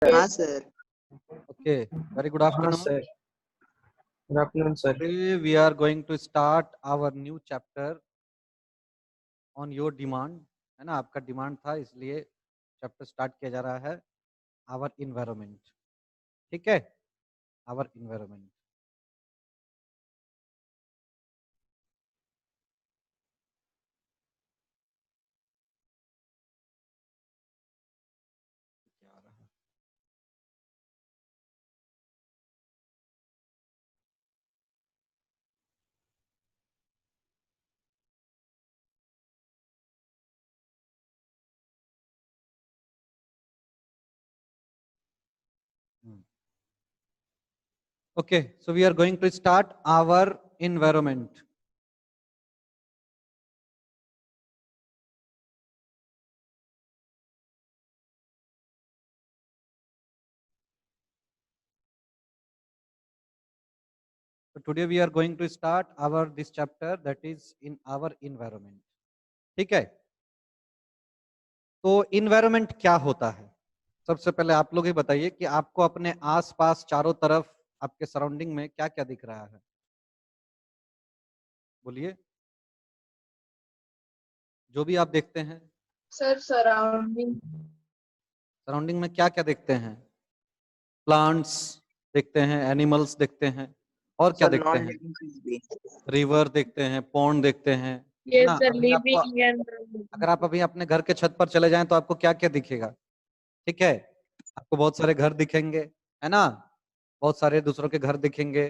हाँ sir. Okay, very good afternoon. sir. Good afternoon, sir. Today we are going to start our new chapter on your demand. है ना, आपका demand था इसलिए chapter start किया जा रहा है आवर इन्वायरमेंट. ठीक है, our environment. Okay, so we are going to start our environment. So today we are going to start our this chapter that is in our environment. ठीक है, तो environment क्या होता है? सबसे पहले आप लोग ही बताइए कि आपको अपने आसपास चारों तरफ आपके सराउंडिंग में क्या क्या दिख रहा है? बोलिए, जो भी आप देखते हैं. Sir surrounding. सराउंडिंग में क्या क्या देखते हैं? प्लांट्स देखते हैं, एनिमल्स देखते हैं, और क्या देखते हैं? रिवर देखते हैं, पॉन्ड देखते हैं. ये ना, सर अभी आपको लिविंग एंड अगर आप अभी अपने घर के छत पर चले जाएं तो आपको क्या क्या दिखेगा? ठीक है, आपको बहुत सारे घर दिखेंगे, है ना, बहुत सारे दूसरों के घर दिखेंगे,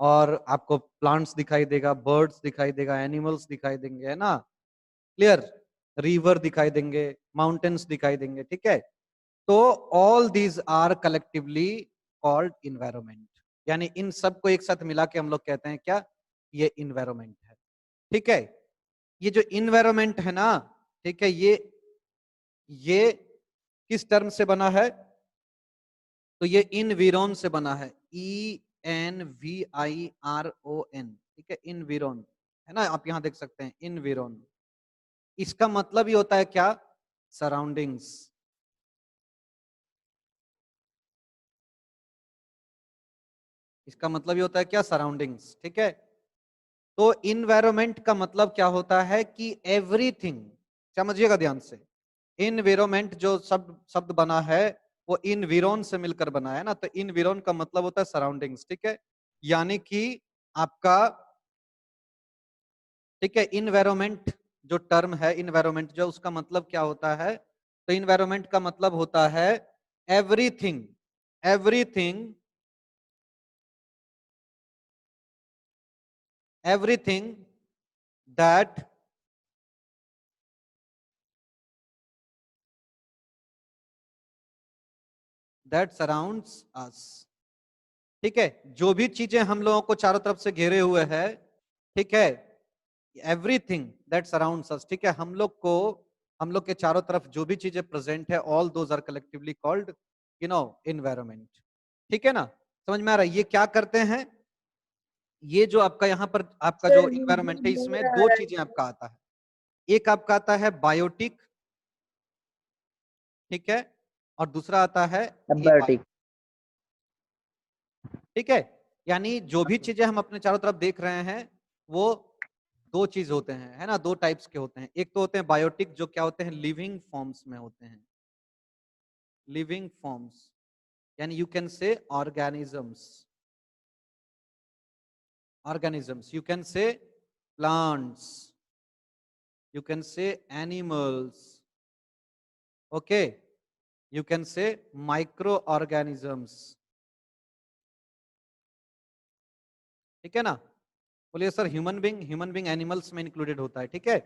और आपको प्लांट्स दिखाई देगा, बर्ड्स दिखाई देगा, एनिमल्स दिखाई देंगे, है ना, क्लियर. रिवर दिखाई देंगे, माउंटेन्स दिखाई देंगे. ठीक है, तो all these are collectively called environment. यानी इन सबको एक साथ मिला के हम लोग कहते हैं क्या? ये इन्वायरमेंट है. ठीक है, ये जो इन्वायरमेंट है ना, ठीक है, ये किस टर्म से बना है? तो ये इनविरोन से बना है. ENVIRON. ठीक है, इनविरोन, है ना, आप यहां देख सकते हैं इनविरोन. इसका मतलब ही होता है क्या? सराउंडिंग्स. इसका मतलब ये होता है क्या? सराउंडिंग्स. ठीक है, तो इन्वायरमेंट का मतलब क्या होता है कि एवरीथिंग, समझिएगा ध्यान से, इन्वायरमेंट जो शब्द बना है वो इनविरोन से मिलकर बना है ना, तो इनविरोन का मतलब होता है सराउंडिंग्स. ठीक है, यानी कि आपका, ठीक है, इन्वायरमेंट जो टर्म है, इन्वायरमेंट जो, उसका मतलब क्या होता है? तो इन्वायरमेंट का मतलब होता है everything, everything, everything that surrounds us. ठीक है, जो भी चीजें हम लोगों को चारों तरफ से घेरे हुए है, ठीक है, एवरीथिंग दैट सराउंड्स अस. ठीक है, हम लोग के चारों तरफ जो भी चीजें प्रेजेंट है, all those are collectively called environment. ठीक है ना, समझ में आ रहा है? ये क्या करते हैं? ये जो आपका यहाँ पर आपका जो इन्वायरमेंट है, इसमें दो चीजें आपका आता है. एक आपका आता है बायोटिक, ठीक है, और दूसरा आता है एबायोटिक. ठीक है, यानी जो भी चीजें हम अपने चारों तरफ देख रहे हैं वो दो चीज होते हैं, है ना, दो टाइप्स के होते हैं. एक तो होते हैं बायोटिक, जो क्या होते हैं? लिविंग फॉर्म्स में होते हैं. लिविंग फॉर्म्स यानी यू कैन से ऑर्गेनिजम्स, ऑर्गेनिजम्स, यू कैन से plants, you can say animals, okay, you can say microorganisms. ठीक है ना, बोलिए सर ह्यूमन बीइंग एनिमल्स में इंक्लूडेड होता है. ठीक है,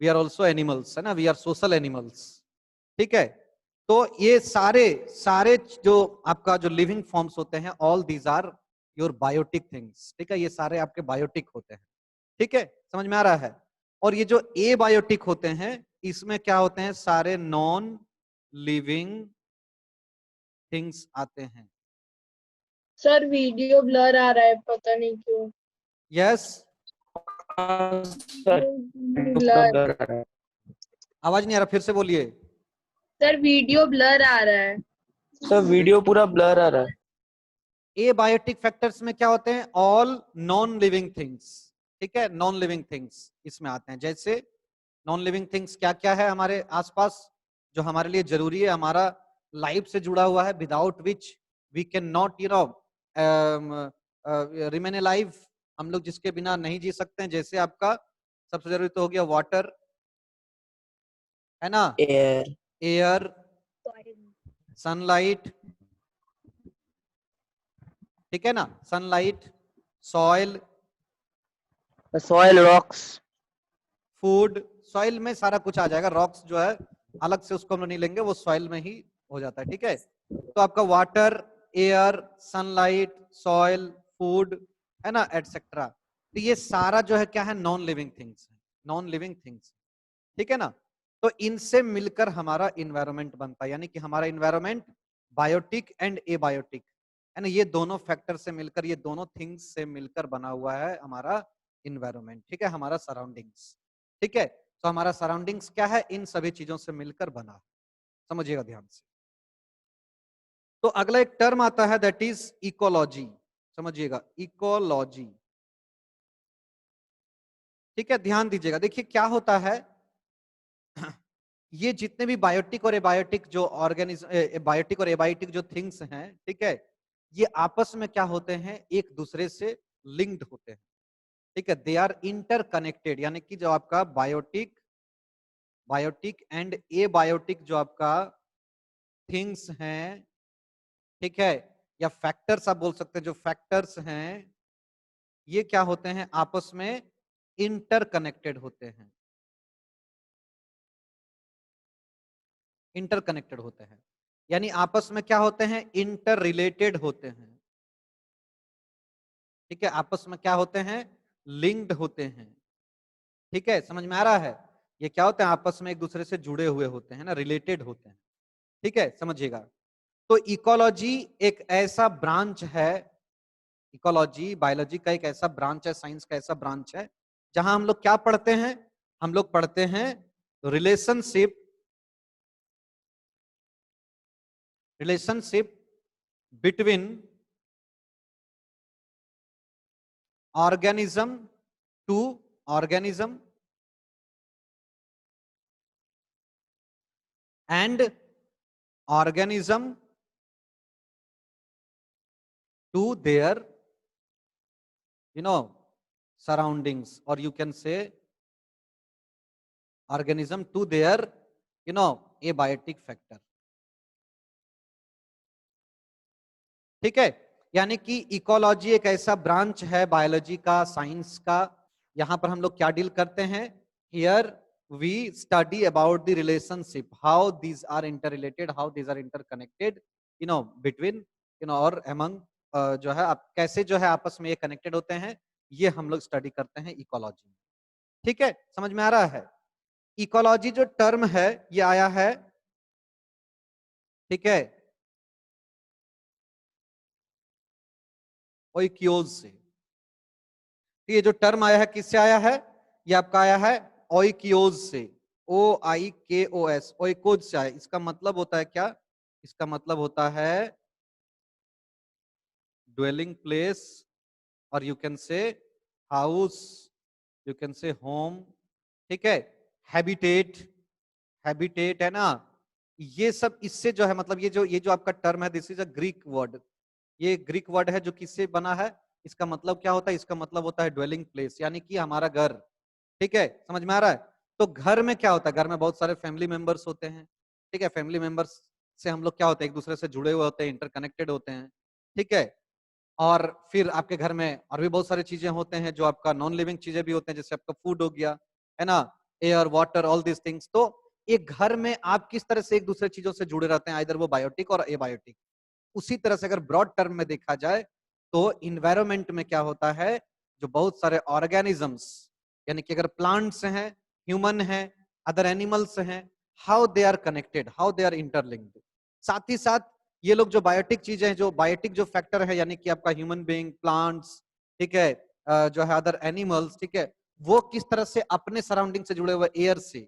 वी आर ऑल्सो एनिमल्स, है ना, वी आर सोशल एनिमल्स. ठीक है, तो ये सारे सारे जो आपका जो लिविंग फॉर्म्स होते हैं, all these are your biotic things. ठीक है, ये सारे आपके बायोटिक होते हैं. ठीक है, समझ में आ रहा है? और ये जो एबायोटिक होते हैं, इसमें क्या होते हैं? सारे नॉन लिविंग थिंग्स आते हैं. सर वीडियो ब्लर आ रहा है, पता नहीं क्यों. Yes, blur. आवाज नहीं आ रहा, फिर से बोलिए. सर वीडियो ब्लर आ रहा है. सर वीडियो पूरा ब्लर आ रहा है। एबायोटिक फैक्टर्स में क्या होते हैं? ऑल नॉन लिविंग थिंग्स, ठीक है, नॉन लिविंग थिंग्स इसमें आते हैं। जैसे नॉन लिविंग थिंग्स क्या क्या है हमारे आसपास जो हमारे लिए जरूरी है, हमारा लाइफ से जुड़ा हुआ है, without which we can not remain alive, हम लोग जिसके बिना नहीं जी सकते हैं। जैसे आपका सबसे जरूरी तो हो गया वाटर, है ना, एयर, एयर, सनलाइट, ठीक है ना, sunlight, soil, soil, rocks. Food, soil में सारा कुछ आ जाएगा, रॉक्स जो है अलग से उसको हम लोग नहीं लेंगे, वो सॉइल में ही हो जाता है, ठीक है। तो आपका water, air, sunlight, soil, food, है ना, एटसेट्रा। तो ये सारा जो है क्या है? नॉन लिविंग थिंग्स है, नॉन लिविंग थिंग्स, ठीक है ना। तो इनसे मिलकर हमारा इन्वायरमेंट बनता है, यानी कि हमारा इन्वायरमेंट बायोटिक एंड एबायोटिक, है ना, ये दोनों फैक्टर से मिलकर, ये दोनों थिंग्स से मिलकर बना हुआ है हमारा इन्वायरमेंट, ठीक है, हमारा सराउंडिंग्स, ठीक है। तो हमारा सराउंडिंग्स क्या है? इन सभी चीजों से मिलकर बना, समझिएगा ध्यान से। तो अगला एक टर्म आता है, दैट इज इकोलॉजी, समझिएगा, इकोलॉजी, ठीक है, ध्यान दीजिएगा। देखिए क्या होता है, ये जितने भी बायोटिक और एबायोटिक जो ऑर्गेनिज्म, बायोटिक और एबायोटिक जो थिंग्स हैं, ठीक है, ये आपस में क्या होते हैं? एक दूसरे से लिंक्ड होते हैं, ठीक है, दे आर इंटरकनेक्टेड, यानी कि जो आपका बायोटिक, बायोटिक एंड एबायोटिक जो आपका थिंग्स हैं, ठीक है, या फैक्टर्स आप बोल सकते हैं, जो फैक्टर्स हैं ये क्या होते हैं? आपस में इंटरकनेक्टेड होते हैं, इंटरकनेक्टेड होते हैं, यानी आपस में क्या होते हैं? इंटर रिलेटेड होते हैं, ठीक है, आपस में क्या होते हैं? लिंक्ड होते हैं, ठीक है, समझ में आ रहा है? ये क्या होते हैं? आपस में एक दूसरे से जुड़े हुए होते हैं ना, रिलेटेड होते हैं, ठीक है, समझिएगा। तो इकोलॉजी एक ऐसा ब्रांच है, इकोलॉजी बायोलॉजी का एक ऐसा ब्रांच है, साइंस का ऐसा ब्रांच है, जहां हम लोग क्या पढ़ते हैं? हम लोग पढ़ते हैं relationship, relationship between organism to organism and organism to their surroundings, or you can say organism to their abiotic factor, ठीक है। यानी कि इकोलॉजी एक ऐसा ब्रांच है बायोलॉजी का, साइंस का, यहां पर हम लोग क्या डील करते हैं? Here we study about the relationship, how these are inter related, how these are inter connected, between, और एमंग, जो है आप कैसे जो है आपस में ये कनेक्टेड होते हैं, ये हम लोग स्टडी करते हैं इकोलॉजी में, ठीक है, समझ में आ रहा है? इकोलॉजी जो टर्म है ये आया है, ठीक है, ओइकियोज से। ये जो टर्म आया है किससे आया है? ये आपका आया है ओइकियोज से, OIKOS, ओइकोज से आया। इसका मतलब होता है क्या? इसका मतलब होता है ड्वेलिंग प्लेस, और यू कैन से हाउस, यू कैन से होम, ठीक है, हैबिटेट, हैबिटेट, है ना। ये सब इससे जो है, मतलब ये जो आपका टर्म है, this is a Greek word, ये ग्रीक वर्ड है जो किससे बना है? इसका मतलब क्या होता है? इसका मतलब होता है ड्वेलिंग प्लेस, यानी कि हमारा घर, ठीक है, समझ में आ रहा है? तो घर में क्या होता है? घर में बहुत सारे फैमिली मेंबर्स होते हैं, ठीक है, फैमिली मेंबर्स से हम लोग क्या होते हैं? एक दूसरे से जुड़े हुए होते हैं, इंटरकनेक्टेड होते हैं, ठीक है। और फिर आपके घर में और भी बहुत सारी चीजें होते हैं जो आपका नॉन लिविंग चीजें भी होते हैं, जैसे आपका फूड हो गया, है ना, air, water, all this things. तो एक घर में आप किस तरह से एक दूसरे चीजों से जुड़े रहते हैं, आइदर वो बायोटिक और एबायोटिक। उसी तरह से अगर ब्रॉड टर्म में देखा जाए तो इन्वायरमेंट में क्या होता है? जो बहुत सारे ऑर्गेनिजम्स, यानी कि अगर प्लांट्स हैं, ह्यूमन हैं, अदर एनिमल्स हैं, how they are connected, how they are interlinked. साथ ही साथ ये लोग जो बायोटिक चीजें हैं, जो बायोटिक जो फैक्टर है, यानी कि आपका ह्यूमन बीइंग, प्लांट्स, ठीक है, जो है अदर एनिमल्स, ठीक है, वो किस तरह से अपने सराउंडिंग से जुड़े हुए, एयर से,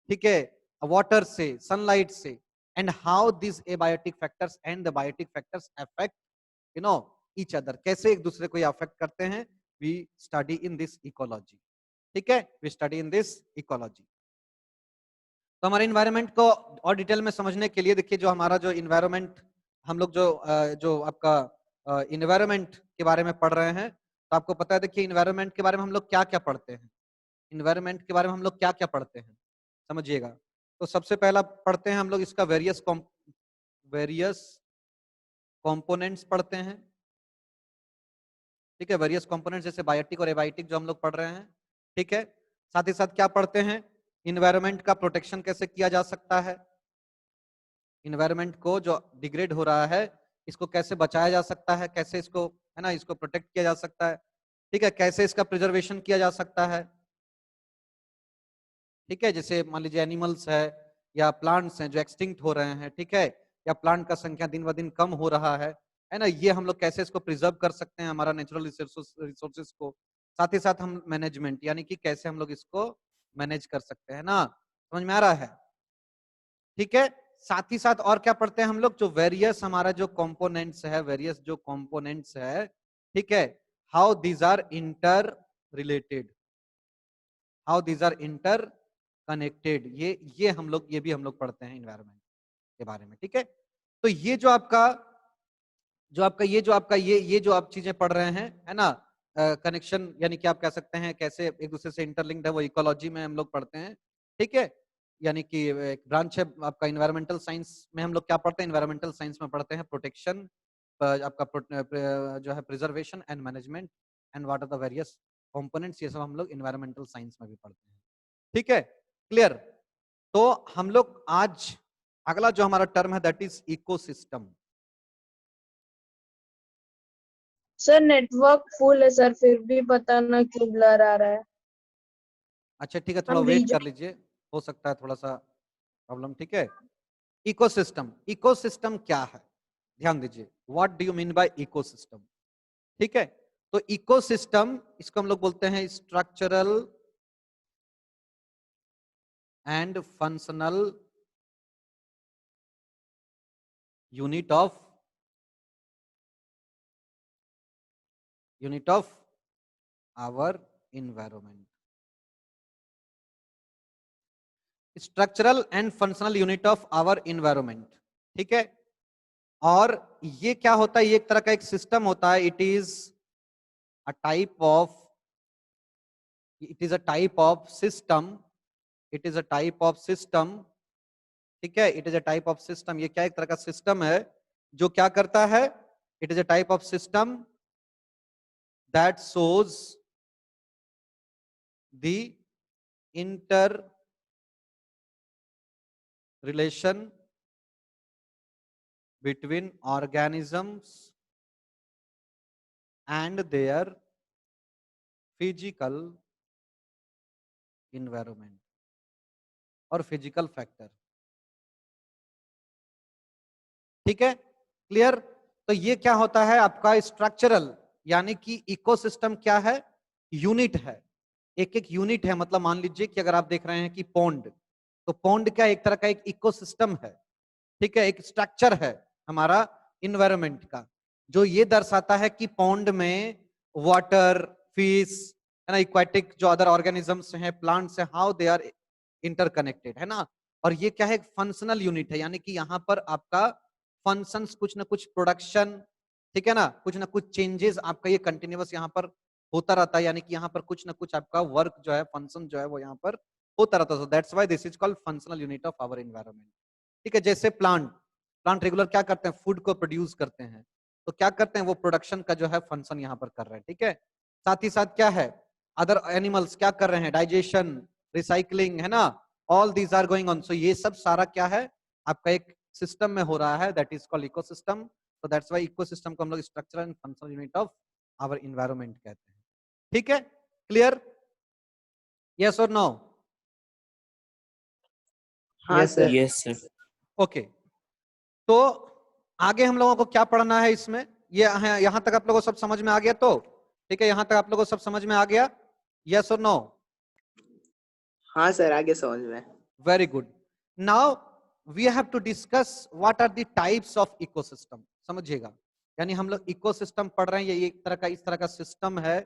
ठीक है, वाटर से, सनलाइट से, and how these abiotic factors and the biotic factors affect each other, कैसे एक दूसरे को ये अफेक्ट करते हैं, we study in this ecology. ठीक है, we study in this ecology. तो हमारे इन्वायरमेंट को और डिटेल में समझने के लिए देखिए, जो हमारा जो इन्वायरमेंट हम लोग जो आपका इन्वायरमेंट के बारे में पढ़ रहे हैं, तो आपको पता है देखिए इन्वायरमेंट के बारे में हम लोग क्या क्या पढ़ते हैं, इन्वायरमेंट के बारे में हम लोग क्या क्या पढ़ते हैं, समझिएगा। तो सबसे पहला पढ़ते हैं हम लोग इसका वेरियस कंपोनेंट्स पढ़ते हैं। ठीक है, वेरियस कंपोनेंट्स जैसे बायोटिक और एबायोटिक जो हम लोग पढ़ रहे हैं। ठीक है, साथ ही साथ क्या पढ़ते हैं, इन्वायरमेंट का प्रोटेक्शन कैसे किया जा सकता है, इन्वायरमेंट को जो डिग्रेड हो रहा है इसको कैसे बचाया जा सकता है, कैसे इसको है ना इसको प्रोटेक्ट किया जा सकता है। ठीक है, कैसे इसका प्रिजर्वेशन किया जा सकता है। ठीक है, जैसे मान लीजिए एनिमल्स है या प्लांट्स हैं जो एक्सटिंक्ट हो रहे हैं, ठीक है, या प्लांट का संख्या दिन ब दिन कम हो रहा है ना, ये हम लोग कैसे इसको प्रिजर्व कर सकते हैं हमारा नेचुरल रिसोर्सेज को। साथ ही साथ हम मैनेजमेंट यानी कि कैसे हम लोग इसको मैनेज कर सकते हैं ना, समझ में आ रहा है। ठीक है, साथ ही साथ और क्या पढ़ते हैं हम लोग, जो वेरियस हमारा जो कंपोनेंट्स है, वेरियस जो कंपोनेंट्स है, ठीक है, how these are inter related, how these are inter connected, ये हम लोग ये भी हम लोग पढ़ते हैं इन्वायरमेंट के बारे में। ठीक है, तो ये जो आपका ये जो आप चीजें पढ़ रहे हैं है ना, कनेक्शन यानी कि आप कह सकते हैं कैसे एक दूसरे से इंटरलिंक्ड है, वो इकोलॉजी में हम लोग पढ़ते हैं। ठीक है, यानी कि एक ब्रांच है आपका इन्वायरमेंटल साइंस में, हम लोग क्या पढ़ते हैं, इन्वायरमेंटल साइंस में पढ़ते हैं प्रोटेक्शन, आपका जो है preservation and management and what are the various components, ये सब हम लोग इन्वायरमेंटल साइंस में भी पढ़ते हैं। ठीक है, क्लियर। तो हम लोग आज अगला जो हमारा टर्म है that is ecosystem. Sir network full है सर, फिर भी पता ना क्यों ब्लर आ रहा है। अच्छा ठीक है, थोड़ा हम वेट कर लीजिए, हो सकता है थोड़ा सा प्रॉब्लम। ठीक है, इकोसिस्टम, इकोसिस्टम क्या है, ध्यान दीजिए, what do you mean by ecosystem. ठीक है, तो इकोसिस्टम इसको हम लोग बोलते हैं structural and functional unit of our environment, structural and functional unit of our environment. ठीक है, और ये क्या होता है, ये एक तरह का एक सिस्टम होता है, it is a type of system, it is a type of system. ठीक है, it is a type of system, ये क्या एक तरह का सिस्टम है जो क्या करता है, it is a type of system that shows the inter relation between organisms and their physical environment और physical factor। ठीक है, क्लियर। तो ये क्या होता है आपका स्ट्रक्चरल, यानी कि इकोसिस्टम क्या है, यूनिट है, एक एक यूनिट है। मतलब मान लीजिए कि अगर आप देख रहे हैं कि पॉन्ड, तो पॉन्ड क्या एक तरह का एक इकोसिस्टम है। ठीक है, एक स्ट्रक्चर है हमारा इन्वायरमेंट का, जो ये दर्शाता है कि पॉन्ड में वाटर, फिश है ना, इक्वेटिक जो अदर ऑर्गेनिजम्स हैं, प्लांट्स हैं, हाउ दे आर इंटरकनेक्टेड है ना। और ये क्या है, एक फंक्शनल यूनिट है, यानी कि यहाँ पर आपका फंक्शंस कुछ ना कुछ प्रोडक्शन, ठीक है ना, कुछ ना कुछ चेंजेस आपका ये कंटिन्यूअस यहाँ पर होता रहता है, यानी कि यहाँ पर कुछ ना कुछ आपका वर्क जो है, फंक्शन जो है वो यहाँ पर होता रहता है। That's why this is called functional unit of our environment. ठीक है, जैसे प्लांट रेगुलर क्या करते हैं, फूड को प्रोड्यूस करते हैं, तो क्या करते हैं वो प्रोडक्शन का जो है फंक्शन यहाँ पर कर रहे हैं। ठीक है, साथ ही साथ क्या है, अदर एनिमल्स क्या कर रहे हैं, डाइजेशन, रिसाइकलिंग है ना, all these are going on. So ये सब सारा क्या है आपका एक सिस्टम में हो रहा है, that is called ecosystem. So that's why ecosystem को हम लोग structural and functional unit of our environment कहते हैं। ठीक है, क्लियर, यस और नो? हाँ सर। Yes sir. ओके, तो आगे हम लोगों को क्या पढ़ना है इसमें, ये यहां तक आप लोगों को सब समझ में आ गया? तो ठीक है, यहां तक आप लोगों को सब समझ में आ गया, यस और नो? हाँ सर, आगे समझ में। Very good. Now we have to discuss what are the types of ecosystem. समझिएगा, यानी हम लोग इकोसिस्टम पढ़ रहे हैं, ये एक तरह का इस तरह का सिस्टम है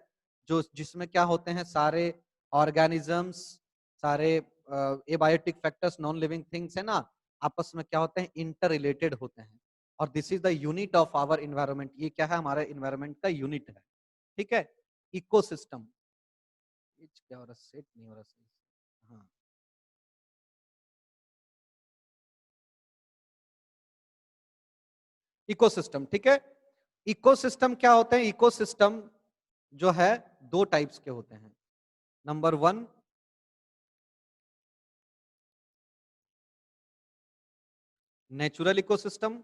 जो जिसमें क्या होते हैं, सारे ऑर्गेनिजम्स, सारे abiotic factors, non living things है ना, आपस में क्या होते हैं, इंटर रिलेटेड होते हैं। और this is the unit of our environment. ये क्या है, हमारे इन्वायरमेंट का यूनिट है। ठीक है, इकोसिस्टम। क्या हो रहा है, सेट नहीं हो रहा सही से। हाँ, इकोसिस्टम। ठीक है, इकोसिस्टम क्या होते हैं? इकोसिस्टम जो है दो टाइप्स के होते हैं। Number 1, natural ecosystem,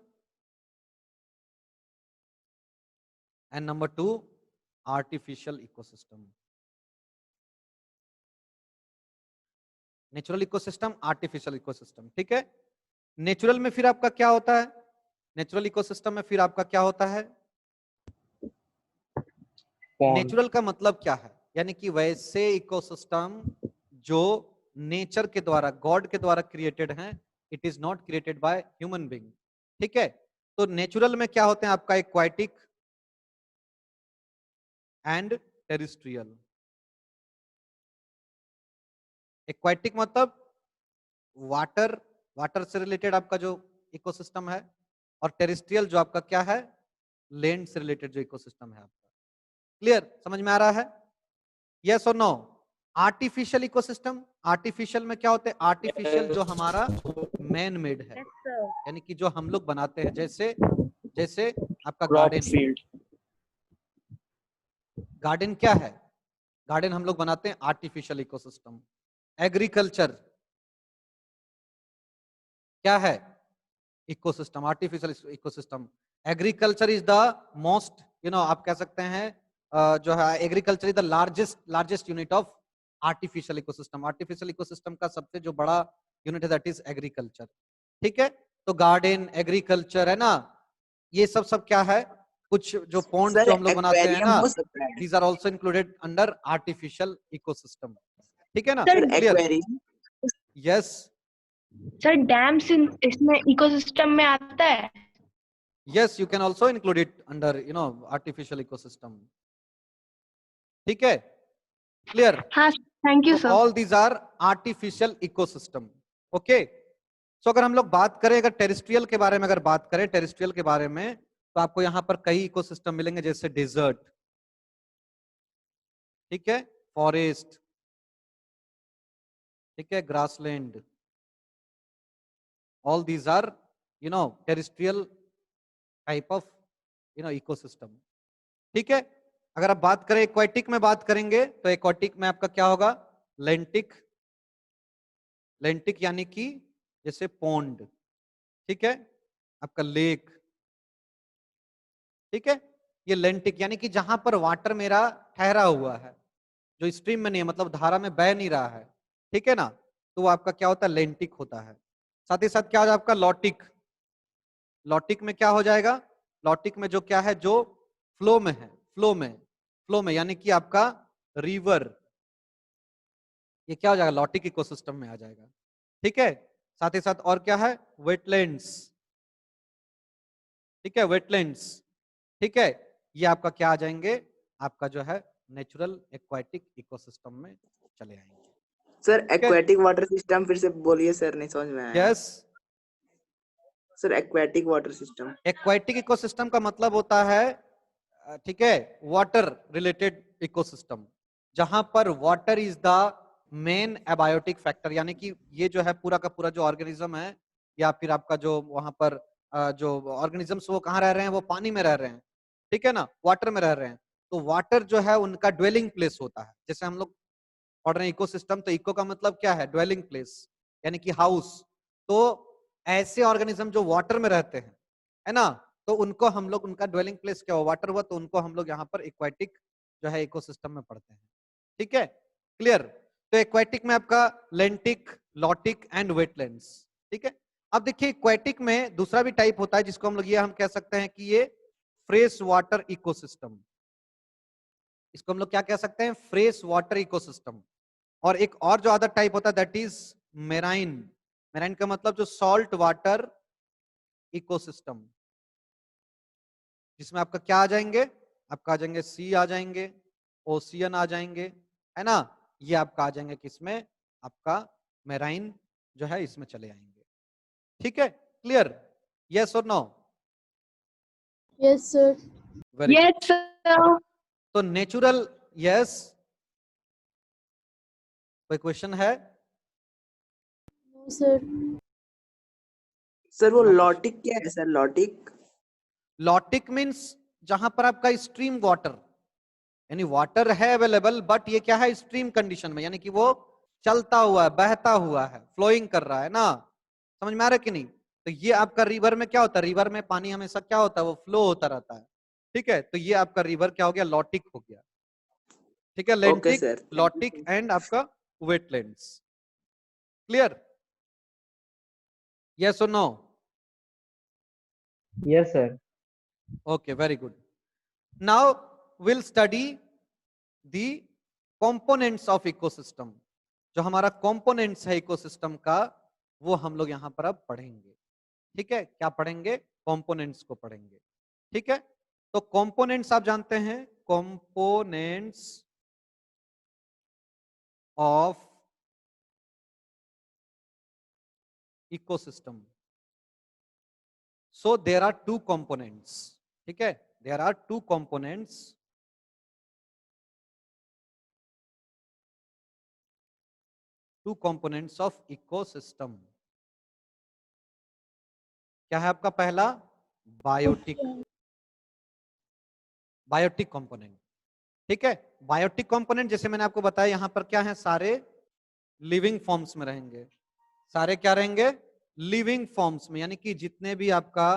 and number 2, artificial ecosystem. Natural ecosystem, artificial ecosystem. ठीक है, नेचुरल में फिर आपका क्या होता है? नेचुरल इकोसिस्टम में फिर आपका क्या होता है? नेचुरल का मतलब क्या है? यानी कि वैसे इकोसिस्टम जो नेचर के द्वारा, गॉड के द्वारा क्रिएटेड हैं, it is not created by human being. ठीक है, तो नेचुरल में क्या होते हैं आपका? Aquatic and terrestrial. एक्वाटिक मतलब वाटर, वाटर से रिलेटेड आपका जो इकोसिस्टम है, और टेरिस्ट्रियल जो आपका क्या है, लैंड से रिलेटेड जो इकोसिस्टम है आपका। क्लियर, समझ में आ रहा है? यस और नो? आर्टिफिशियल इकोसिस्टम, आर्टिफिशियल में क्या होते हैं? आर्टिफिशियल जो हमारा मैन मेड है, यानी कि जो हम लोग बनाते हैं, जैसे जैसे आपका क्रॉप गार्डन। फील्ड। गार्डन क्या है? गार्डन हम लोग बनाते हैं आर्टिफिशियल इकोसिस्टम। एग्रीकल्चर क्या है? Ecosystem, artificial ecosystem. Agriculture is the most, आप कह सकते हैं जो है agriculture is the largest unit of artificial ecosystem. Artificial ecosystem का सबसे जो बड़ा यूनिट है दैट इज एग्रीकल्चर। ठीक है, तो गार्डन, एग्रीकल्चर है ना, ये सब क्या है? कुछ जो पॉन्ड्स सर जो हम लोग बनाते हैं एक्वेरियम ना, हो सकता है? These are also included under artificial ecosystem. ठीक है ना? Sir clear? Aquarium. Yes, sir dams इसमें इकोसिस्टम में आता है? yes, you can also include it under artificial ecosystem. ठीक है, क्लियर? हाँ, थैंक यू तो sir. All these are artificial ecosystem. Okay, so अगर हम लोग बात करें, अगर टेरिस्ट्रियल के बारे में अगर बात करें, टेरिस्ट्रियल के बारे में, तो आपको यहां पर कई इकोसिस्टम मिलेंगे, जैसे डेजर्ट, ठीक है, फॉरेस्ट, ठीक है, grassland, all these are terrestrial type of ecosystem. ठीक है, अगर आप बात करें एक्वाटिक में बात करेंगे, तो एक्वाटिक में आपका क्या होगा? लेंटिक, लेंटिक यानी कि जैसे पॉन्ड, ठीक है, आपका लेक, ठीक है, ये लेंटिक यानी कि जहां पर वाटर मेरा ठहरा हुआ है, जो स्ट्रीम में नहीं है, मतलब धारा में बह नहीं रहा है, ठीक है ना, तो वो आपका क्या होता है? लेंटिक होता है। साथ ही साथ क्या हो जाएगा आपका? लॉटिक। लॉटिक में क्या हो जाएगा? लॉटिक में जो क्या है, जो फ्लो में है, फ्लो में यानी कि आपका रिवर, ये क्या हो जाएगा? लॉटिक इकोसिस्टम में आ जाएगा। ठीक है, साथ ही साथ और क्या है? वेटलैंड्स, ठीक है, वेटलैंड्स, ठीक है, ये आपका क्या आ जाएंगे? आपका जो है नेचुरल एक्वाटिक इकोसिस्टम में चले आएंगे। सर ठीक है? एक्वेटिक वाटर सिस्टम फिर से बोलिए सर, नहीं समझ में आया। Yes, sir aquatic water system. Aquatic ecosystem का मतलब होता है ठीक है, वाटर रिलेटेड इकोसिस्टम, जहां पर water is the main abiotic factor, यानी कि ये जो है पूरा का पूरा जो ऑर्गेनिज्म है, या फिर आपका जो वहां पर जो ऑर्गेनिजम्स वो कहाँ रह रहे हैं? वो पानी में रह रहे हैं, ठीक है ना, वाटर में रह रहे हैं। तो वाटर जो है उनका ड्वेलिंग प्लेस होता है। जैसे हम लोग पढ़ रहे हैं इकोसिस्टम, तो इको का मतलब क्या है? ड्वेलिंग प्लेस, यानी कि हाउस। तो ऐसे ऑर्गेनिज्म जो वाटर में रहते हैं, है ना, तो उनको हम लोग, उनका ड्वेलिंग प्लेस क्या हुआ? वाटर हुआ, तो उनको हम लोग यहाँ पर एक्वाटिक जो है इकोसिस्टम में पढ़ते हैं। ठीक है, क्लियर? तो एक्वाटिक में आपका लेंटिक, लॉटिक एंड वेटलैंड्स। ठीक है, अब देखिए एक्वाटिक में दूसरा भी टाइप होता है, जिसको हम लोग ये हम कह सकते हैं कि ये फ्रेश वाटर इकोसिस्टम। इसको हम लोग क्या कह सकते हैं? Fresh water ecosystem. और एक और जो अदर टाइप होता है दैट इज मेराइन मेराइन का मतलब जो सॉल्ट वाटर इकोसिस्टम, जिसमें आपका क्या आ जाएंगे, आपका आ जाएंगे सी आ जाएंगे, ओशियन आ जाएंगे, है ना, ये आपका आ जाएंगे किसमें, आपका मेराइन जो है इसमें चले आएंगे। ठीक है, क्लियर, यस और no? Yes, sir. Very Yes, good. sir. तो नेचुरल, यस, कोई क्वेश्चन है? No, sir. सर वो No question. लॉटिक क्या है सर? लॉटिक लॉटिक मीन्स जहां पर आपका स्ट्रीम वाटर, यानी वाटर है अवेलेबल, बट ये क्या है, स्ट्रीम कंडीशन में, यानी कि वो चलता हुआ है, बहता हुआ है, फ्लोइंग कर रहा है ना, समझ में आ रहा है कि नहीं? तो ये आपका रिवर में क्या होता है, रिवर में पानी हमेशा क्या होता है, वो फ्लो होता रहता है। ठीक है, तो ये आपका रिवर क्या हो गया, लॉटिक हो गया। ठीक है, ओके लेंटिक, सर। लॉटिक एंड आपका वेटलैंड्स। क्लियर, यस और no? Yes, sir. Okay, very good. Now we'll study the components of ecosystem. जो हमारा components है ecosystem का, वो हम लोग यहाँ पर अब पढ़ेंगे। ठीक है, क्या पढ़ेंगे, components को पढ़ेंगे। ठीक है, तो components आप जानते हैं, components of ecosystem. So there are two components. ठीक है, there are two components of ecosystem. क्या है आपका पहला, बायोटिक, बायोटिक कंपोनेंट। ठीक है, बायोटिक कंपोनेंट जैसे मैंने आपको बताया, यहां पर क्या है, सारे लिविंग फॉर्म्स में रहेंगे, सारे क्या रहेंगे, लिविंग फॉर्म्स में, यानी कि जितने भी आपका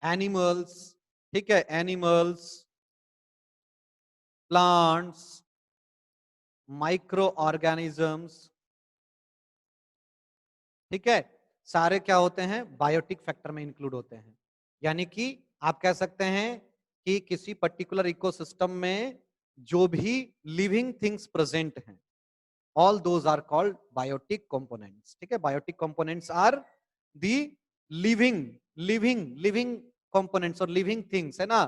एनिमल्स, ठीक है, एनिमल्स, प्लांट्स, माइक्रो ऑर्गेनिजम्स, ठीक है, सारे क्या होते हैं, बायोटिक फैक्टर में इंक्लूड होते हैं। यानी कि आप कह सकते हैं कि किसी पर्टिकुलर इकोसिस्टम में जो भी लिविंग थिंग्स प्रेजेंट हैं, all those are called biotic components. ठीक है, biotic components are the living living living components और लिविंग थिंग्स, है ना,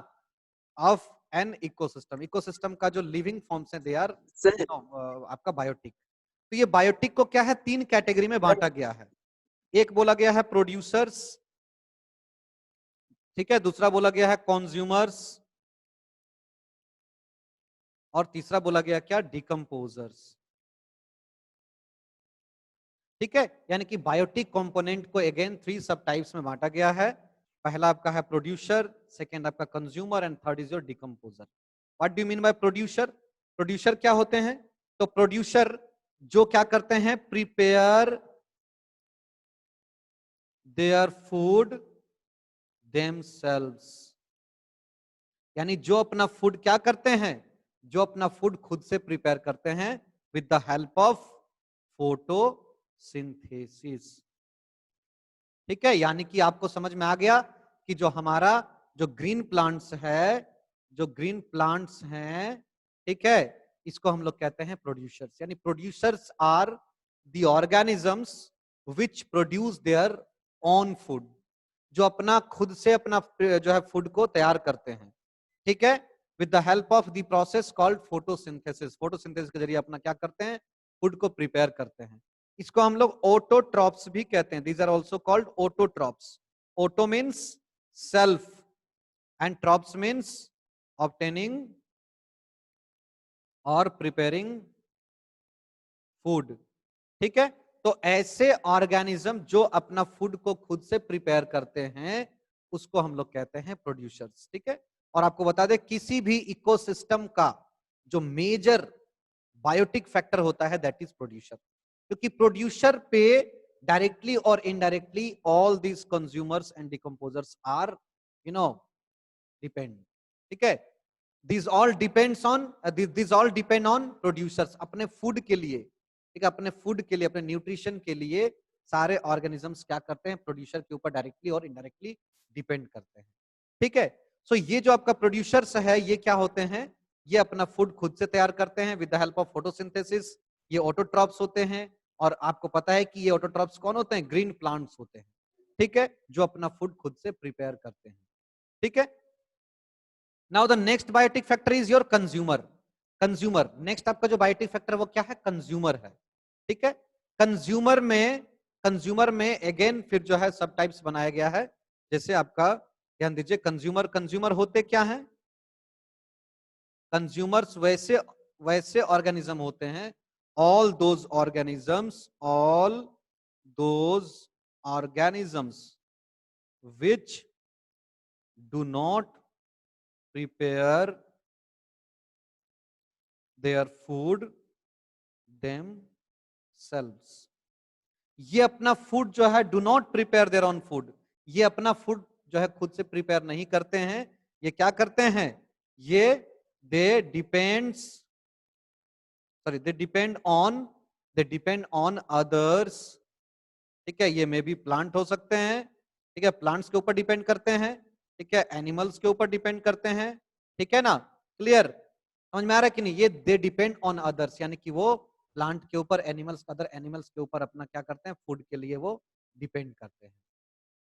ऑफ एन इकोसिस्टम। इकोसिस्टम का जो लिविंग फॉर्म्स हैं, दे आर सर आपका बायोटिक। तो ये बायोटिक को क्या है, तीन कैटेगरी में बांटा गया है। एक बोला गया है प्रोड्यूसर्स, ठीक है, दूसरा बोला गया है कंज्यूमर्स, और तीसरा बोला गया क्या, डिकम्पोजर्स। ठीक है, यानी कि बायोटिक कंपोनेंट को अगेन 3 सब टाइप्स में बांटा गया है। पहला आपका है प्रोड्यूसर, सेकंड आपका consumer, and third is your decomposer. What do you mean bye producer? Producer क्या होते हैं? तो प्रोड्यूसर जो क्या करते हैं, प्रिपेयर देयर फूड देमसेल्व्स, यानी जो अपना फूड क्या करते हैं, जो अपना फूड खुद से प्रिपेयर करते हैं with the help of photosynthesis. ठीक है, यानी कि आपको समझ में आ गया कि जो हमारा जो ग्रीन प्लांट्स है, जो ग्रीन प्लांट्स हैं, ठीक है, इसको हम लोग कहते हैं प्रोड्यूसर्स। यानी producers are the organisms which produce their own food, जो अपना खुद से अपना जो है फूड को तैयार करते हैं। ठीक है, with the help of the process called photosynthesis. Photosynthesis के जरिए अपना क्या करते हैं, फूड को प्रिपेयर करते हैं। इसको हम लोग ऑटोट्रॉप्स भी कहते हैं। These are also called autotrophs. Auto means self and trophs means obtaining और प्रिपेयरिंग फूड। ठीक है, तो ऐसे ऑर्गेनिज्म जो अपना फूड को खुद से प्रिपेयर करते हैं, उसको हम लोग कहते हैं प्रोड्यूसर्स। ठीक है, और आपको बता दें किसी भी इकोसिस्टम का जो मेजर बायोटिक फैक्टर होता है, दैट इज प्रोड्यूसर। क्योंकि प्रोड्यूसर पे डायरेक्टली और indirectly all these consumers and decomposers are depend. ठीक है, this all depend on producers. अपने फूड के लिए, ठीक है, अपने फूड के लिए, अपने न्यूट्रिशन के लिए सारे ऑर्गेनिजम्स क्या करते हैं, प्रोड्यूसर के ऊपर डायरेक्टली और इनडायरेक्टली डिपेंड करते हैं। ठीक है, सो ये जो आपका प्रोड्यूसर्स है, ये क्या होते हैं, ये अपना फूड खुद से तैयार करते हैं with the help of photosynthesis. ये ऑटोट्रॉप्स होते हैं, और आपको पता है कि ये ऑटोट्रॉफ्स कौन होते हैं? ग्रीन प्लांट्स होते हैं, ठीक है, जो अपना फूड खुद से प्रिपेयर करते हैं, ठीक है। Now the next biotic factor is your consumer. Consumer, next आपका जो बायोटिक फैक्टर है वो क्या है? कंज्यूमर है, ठीक है। कंज्यूमर में अगेन फिर जो है सब टाइप्स बनाया गया है। जैसे आपका ध्यान दीजिए, कंज्यूमर होते क्या है? कंज्यूमर्स वैसे ऑर्गेनिज्म होते हैं, all those organisms which do not prepare their food themselves। ये अपना फूड जो है, do not prepare their own food, ये अपना फूड जो है खुद से प्रिपेयर नहीं करते हैं। ये क्या करते हैं? ये दे डिपेंड ऑन अदर्स, ठीक है। ये मे बी प्लांट हो सकते हैं, ठीक है, प्लांट्स के ऊपर डिपेंड करते हैं, ठीक है, एनिमल्स के ऊपर डिपेंड करते हैं, ठीक है ना। क्लियर, समझ में आ रहा है कि नहीं? ये दे डिपेंड ऑन अदर्स, यानी कि वो प्लांट के ऊपर, अदर एनिमल्स के ऊपर अपना क्या करते हैं? फूड के लिए वो डिपेंड करते हैं।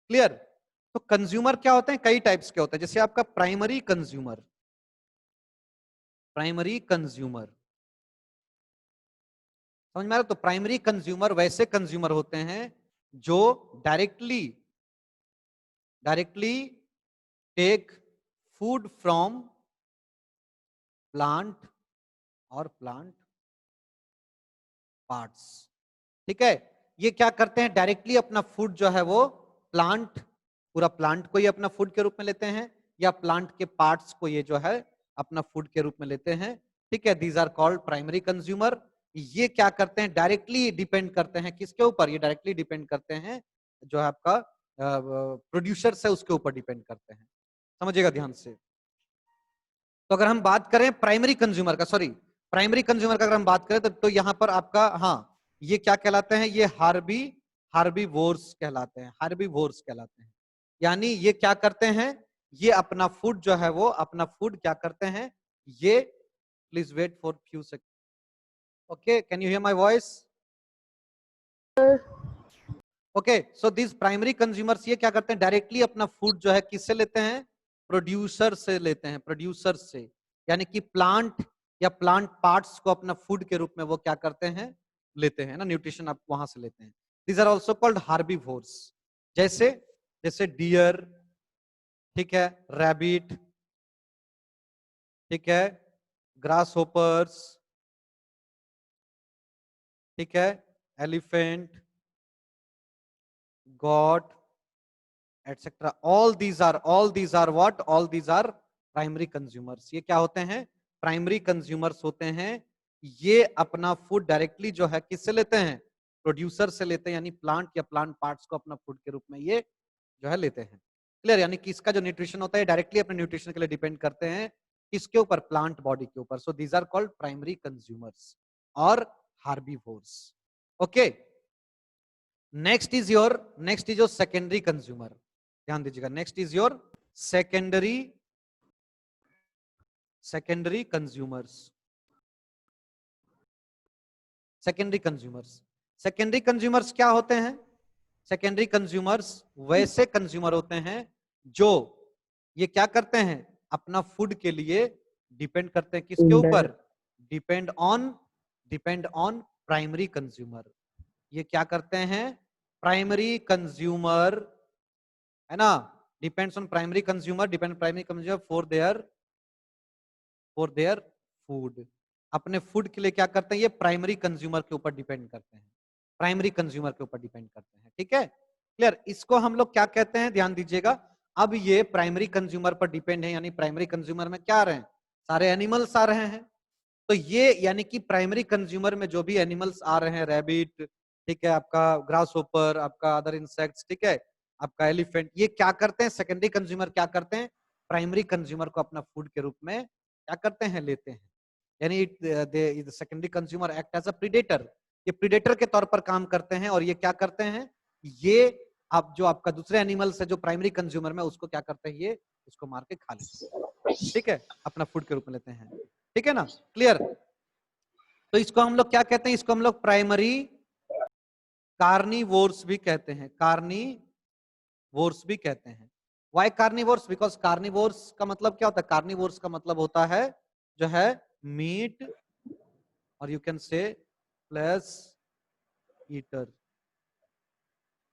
क्लियर। तो कंज्यूमर क्या होते हैं? कई टाइप्स के होते हैं। जैसे आपका प्राइमरी कंज्यूमर समझ में आ रहा है? तो प्राइमरी कंज्यूमर वैसे कंज्यूमर होते हैं जो directly take food from plant और प्लांट पार्ट्स, ठीक है। ये क्या करते हैं? डायरेक्टली अपना फूड जो है वो पूरा प्लांट को ही अपना फूड के रूप में लेते हैं, या प्लांट के पार्ट्स को ये जो है अपना फूड के रूप में लेते हैं, ठीक है। These are called primary consumer. ये क्या करते हैं? डायरेक्टली डिपेंड करते हैं किसके ऊपर? ये डायरेक्टली डिपेंड करते हैं जो है आपका प्रोड्यूसर है उसके ऊपर डिपेंड करते हैं। समझिएगा ध्यान से। तो अगर हम बात करें प्राइमरी कंज्यूमर का अगर हम बात करें तो यहां पर आपका, हाँ, ये क्या कहलाते हैं? ये हार्बीवोर्स कहलाते हैं। यानी ये क्या करते हैं? ये अपना फूड जो है वो अपना फूड क्या करते हैं? ये, please wait for few second, okay, can you hear my voice? Okay, so this primary consumers ये क्या करते हैं? डायरेक्टली अपना फूड जो है किससे लेते हैं? प्रोड्यूसर से लेते हैं, प्रोड्यूसर से, यानी कि प्लांट या प्लांट पार्ट्स को अपना फूड के रूप में वो क्या करते हैं? लेते हैं ना, न्यूट्रिशन आप वहां से लेते हैं। These are also called herbivores. जैसे डियर, ठीक है, रैबिट, ठीक है, ग्रास होपर्स, ठीक है, elephant, goat, etcetera. All these are what? All these are primary consumers. ये क्या होते हैं? प्राइमरी कंज्यूमर्स होते हैं। ये अपना फूड डायरेक्टली जो है किससे लेते हैं? प्रोड्यूसर से लेते हैं, यानी प्लांट या प्लांट पार्ट्स को अपना फूड के रूप में ये जो है लेते हैं। क्लियर, यानी कि इसका जो न्यूट्रिशन होता है डायरेक्टली अपने न्यूट्रिशन के लिए डिपेंड करते हैं किसके ऊपर? प्लांट बॉडी के ऊपर। So these are called primary consumers और herbivores. Okay, next is your secondary consumer. ध्यान दीजिएगा, next is your secondary consumers. Secondary consumers क्या होते हैं? सेकेंडरी कंज्यूमर्स वैसे कंज्यूमर होते हैं जो ये क्या करते हैं? अपना फूड के लिए डिपेंड करते हैं किसके ऊपर? Depend on primary consumer. ये क्या करते हैं? प्राइमरी कंज्यूमर, है ना, depends on primary consumer for their food. अपने फूड के लिए क्या करते हैं? ये प्राइमरी कंज्यूमर के ऊपर डिपेंड करते हैं, ठीक है। क्लियर, इसको हम लोग क्या कहते हैं? ध्यान दीजिएगा, अब ये प्राइमरी कंज्यूमर पर डिपेंड है, यानी प्राइमरी कंज्यूमर में क्या आ रहे हैं? सारे एनिमल्स आ रहे हैं। तो ये यानी कि प्राइमरी कंज्यूमर में जो भी एनिमल्स आ रहे हैं, रैबिट, ठीक है, आपका ग्रास होपर, आपका अदर इंसेक्ट्स, ठीक है, आपका एलिफेंट, ये क्या करते हैं? सेकेंडरी कंज्यूमर क्या करते हैं? प्राइमरी कंज्यूमर को अपना फूड के रूप में क्या करते हैं? लेते हैं। यानी secondary consumer act as a predator, ये प्रीडेटर के तौर पर काम करते हैं। और ये क्या करते हैं? ये आप जो आपका दूसरे एनिमल्स है जो प्राइमरी कंज्यूमर में, उसको क्या करते हैं? ये उसको मार के खा लेते हैं, ठीक है, अपना फूड के रूप में लेते हैं, ठीक है ना। क्लियर, तो इसको हम लोग क्या कहते हैं? इसको हम लोग प्राइमरी कार्निवोर्स भी कहते हैं, कार्निवोर्स भी कहते हैं। Y carnivores? बिकॉज कार्निवोर्स का मतलब क्या होता है? कार्निवोर्स का मतलब होता है जो है मीट, और यू कैन से प्लस ईटर।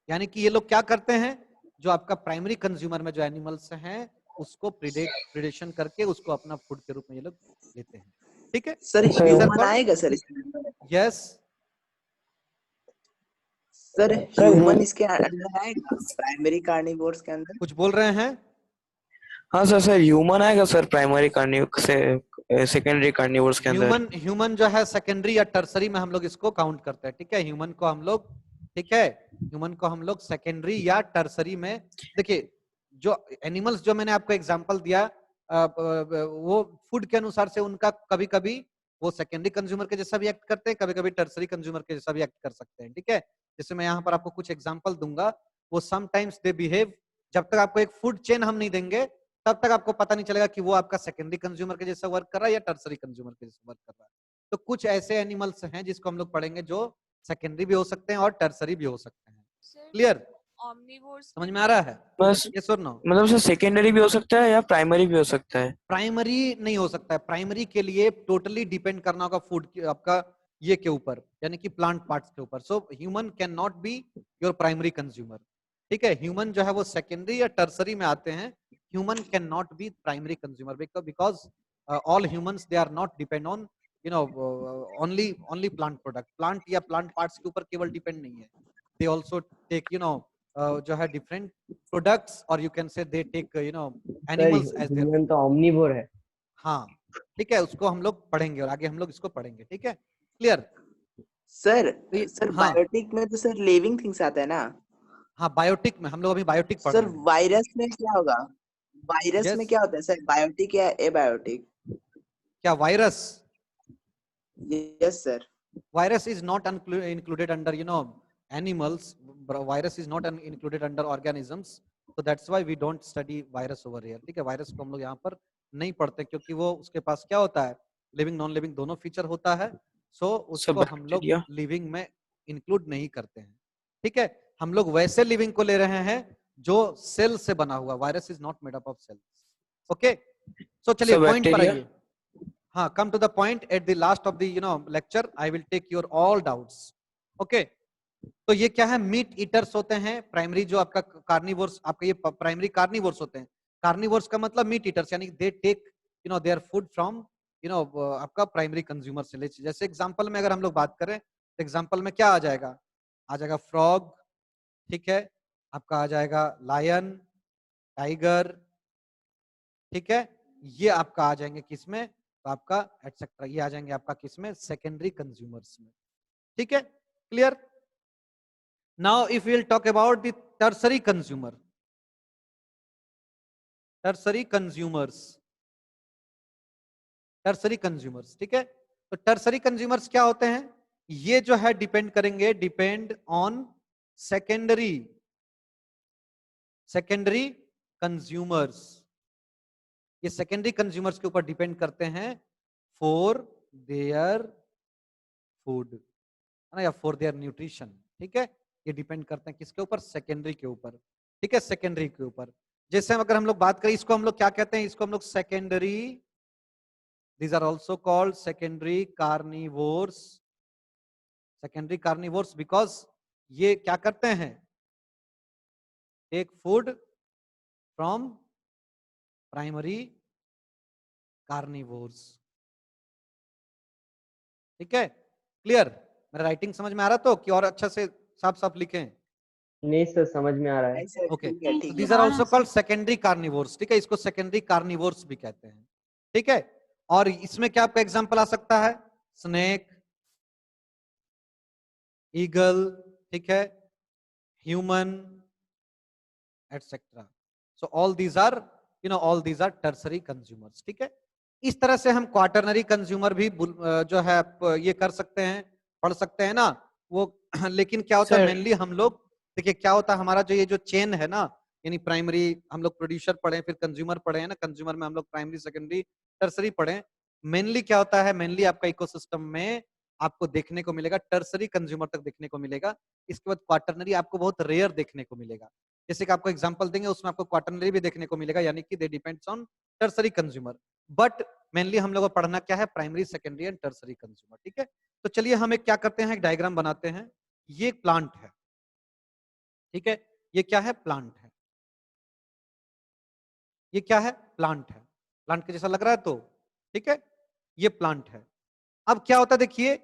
यानी कि ये लोग क्या करते हैं, जो आपका प्राइमरी कंज्यूमर में जो एनिमल्स हैं उसको प्रिडेशन करके उसको अपना फूड के रूप में ये लोग लेते हैं। ठीक है, सर Sir, ह्यूमन आएगा सर इसके अंदर? यस सर Sir, ह्यूमन इसके अंदर आएगा प्राइमरी कार्निवोर्स के अंदर? कुछ बोल रहे हैं? हाँ सर, सर ह्यूमन आएगा सर प्राइमरी कार्निव से सेकेंडरी कार्निवोर्स के अंदर। ह्यूमन जो है सेकेंडरी या टर्सरी में हम लोग इसको काउंट करते हैं। ठीक है, ह्यूमन को हम लोग, ठीक है, ह्यूमन को हम लोग सेकेंडरी या टर्सरी में, देखिए जो एनिमल्स जो मैंने आपको एग्जांपल दिया वो फूड के अनुसार से उनका कभी कभी वो सेकेंडरी कंज्यूमर के जैसा भी एक्ट करते हैं, कभी कभी टर्सरी कंज्यूमर के जैसा भी एक्ट कर सकते हैं। ठीक है, जैसे मैं यहाँ पर आपको कुछ एग्जांपल दूंगा, वो समटाइम्स दे बिहेव, जब तक आपको एक फूड चेन हम नहीं देंगे तब तक आपको पता नहीं चलेगा कि वो आपका सेकेंडरी कंज्यूमर के जैसा वर्क कर रहा है या टर्सरी कंज्यूमर के जैसा वर्क कर रहा है। तो कुछ ऐसे एनिमल्स हैं जिसको हम लोग पढ़ेंगे जो सेकेंडरी भी हो सकते हैं और टर्सरी भी हो सकते हैं। क्लियर? omnivores समझ में आ रहा है? बस यस और नो? मतलब सर सेकेंडरी भी हो सकता है या प्राइमरी भी हो सकता है? प्राइमरी नहीं हो सकता है। प्राइमरी के लिए टोटली डिपेंड करना होगा फूड आपका ये के ऊपर, यानी कि प्लांट पार्ट्स के ऊपर। So human can not be your primary consumer. ठीक है, ह्यूमन जो है वो सेकेंडरी या टर्सरी में आते हैं। Human can not be primary consumer because all humans they are not depend on only plant product. Plant या प्लांट पार्ट्स के ऊपर केवल डिपेंड नहीं है, दे ऑल्सो टेक जो है डिफरेंट प्रोडक्ट्स, और you can say they take animals as their. Human तो omnivore है। हाँ ठीक है, उसको हम लोग पढ़ेंगे और आगे हम लोग इसको पढ़ेंगे। ठीक है, क्लियर? सर तो हाँ बायोटिक में तो सर लिविंग थिंग्स आता है ना? हाँ, बायोटिक में हम लोग अभी बायोटिक पढ़ सर रहे हैं। वायरस में क्या होगा? Virus Yes. में क्या होता है सर, बायोटिक या एबायोटिक? क्या virus? Yes sir. Virus is not included under animals. Virus is not included under organisms, so that's why we don't study virus over here. ठीक है, वायरस को हम लोग यहाँ पर नहीं पढ़ते क्योंकि वो उसके पास क्या होता है, लिविंग नॉन लिविंग दोनों फीचर होता है, सो उसको हम लोग bacteria. लिविंग में इंक्लूड नहीं करते हैं। ठीक है, हम लोग वैसे लिविंग को ले रहे हैं जो सेल से बना हुआ। Virus is not made up of cells. Okay, so चलिए पॉइंट पर bacteria. आइए। हाँ, come to the point at the last of the lecture I will take your all doubts. Okay, तो ये क्या है, मीट ईटर्स होते हैं। प्राइमरी जो आपका कार्निवोर्स, आपका ये प्राइमरी कार्निवोर्स होते हैं। कार्निवोर्स का मतलब मीट ईटर्स, यानी they take their food from आपका प्राइमरी कंज्यूमर से। जैसे एग्जांपल में अगर हम लोग बात करें तो एग्जांपल में क्या आ जाएगा फ्रॉग, ठीक है, आपका आ जाएगा लायन, टाइगर, ठीक है, ये आपका आ जाएंगे किसमें, तो आपका एटसेट्रा ये आ जाएंगे आपका किसमें, सेकेंडरी कंज्यूमर्स में। ठीक है, clear? Now if will talk about the tertiary consumer, tertiary consumers, ठीक है। तो टर्सरी कंज्यूमर्स क्या होते हैं, ये जो है डिपेंड करेंगे, डिपेंड ऑन सेकेंडरी कंज्यूमर्स। ये सेकेंडरी कंज्यूमर्स के ऊपर डिपेंड करते हैं फॉर देयर फूड, है ना, या फॉर देयर न्यूट्रिशन। ठीक है, ये डिपेंड करते हैं किसके ऊपर, सेकेंडरी के ऊपर। ठीक है, सेकेंडरी के ऊपर। जैसे अगर हम लोग बात करें, इसको हम लोग क्या कहते हैं, इसको हम लोग secondary, these are also called secondary carnivores, because ये क्या करते हैं, take food from primary carnivores. ठीक है, क्लियर? मेरा राइटिंग समझ में आ रहा तो कि और अच्छा से साफ साफ लिखें? नहीं सर, समझ में आ रहा है। ओके, ठीक these are also called secondary carnivores. ठीक है, इसको सेकेंडरी कार्निवोर्स भी कहते हैं। ठीक है, और इसमें क्या आपका एग्जांपल आ सकता है, स्नेक, ईगल, ठीक है, human, etcetera. So all these are tertiary consumers. ठीक है, इस तरह से हम क्वार्टरनरी कंज्यूमर भी जो है आप ये कर सकते हैं, पढ़ सकते हैं ना वो। लेकिन क्या होता है, Sir. मेनली हम लोग, देखिए क्या होता है हमारा जो ये जो चेन है ना, यानी प्राइमरी हम लोग प्रोड्यूसर पढ़े, फिर कंज्यूमर पढ़े हैं ना, कंज्यूमर में हम लोग प्राइमरी, सेकेंडरी, टर्सरी पढ़े। मेनली क्या होता है, मेनली आपका इकोसिस्टम में आपको देखने को मिलेगा, टर्सरी कंज्यूमर तक देखने को मिलेगा। इसके बाद क्वाटरनरी आपको बहुत रेयर देखने को मिलेगा। जैसे कि आपको एग्जांपल देंगे उसमें आपको क्वाटरनरी भी देखने को मिलेगा, यानी कि they depends on tertiary consumer. But mainly हम लोग को पढ़ना क्या है, primary, secondary and tertiary consumer. ठीक है, तो चलिए हम एक क्या करते हैं, एक डायग्राम बनाते हैं। ये प्लांट है, ठीक है, ये क्या है, प्लांट है। ये क्या है, प्लांट है, प्लांट के जैसा लग रहा है तो ठीक है, ये प्लांट है। अब क्या होता है देखिए,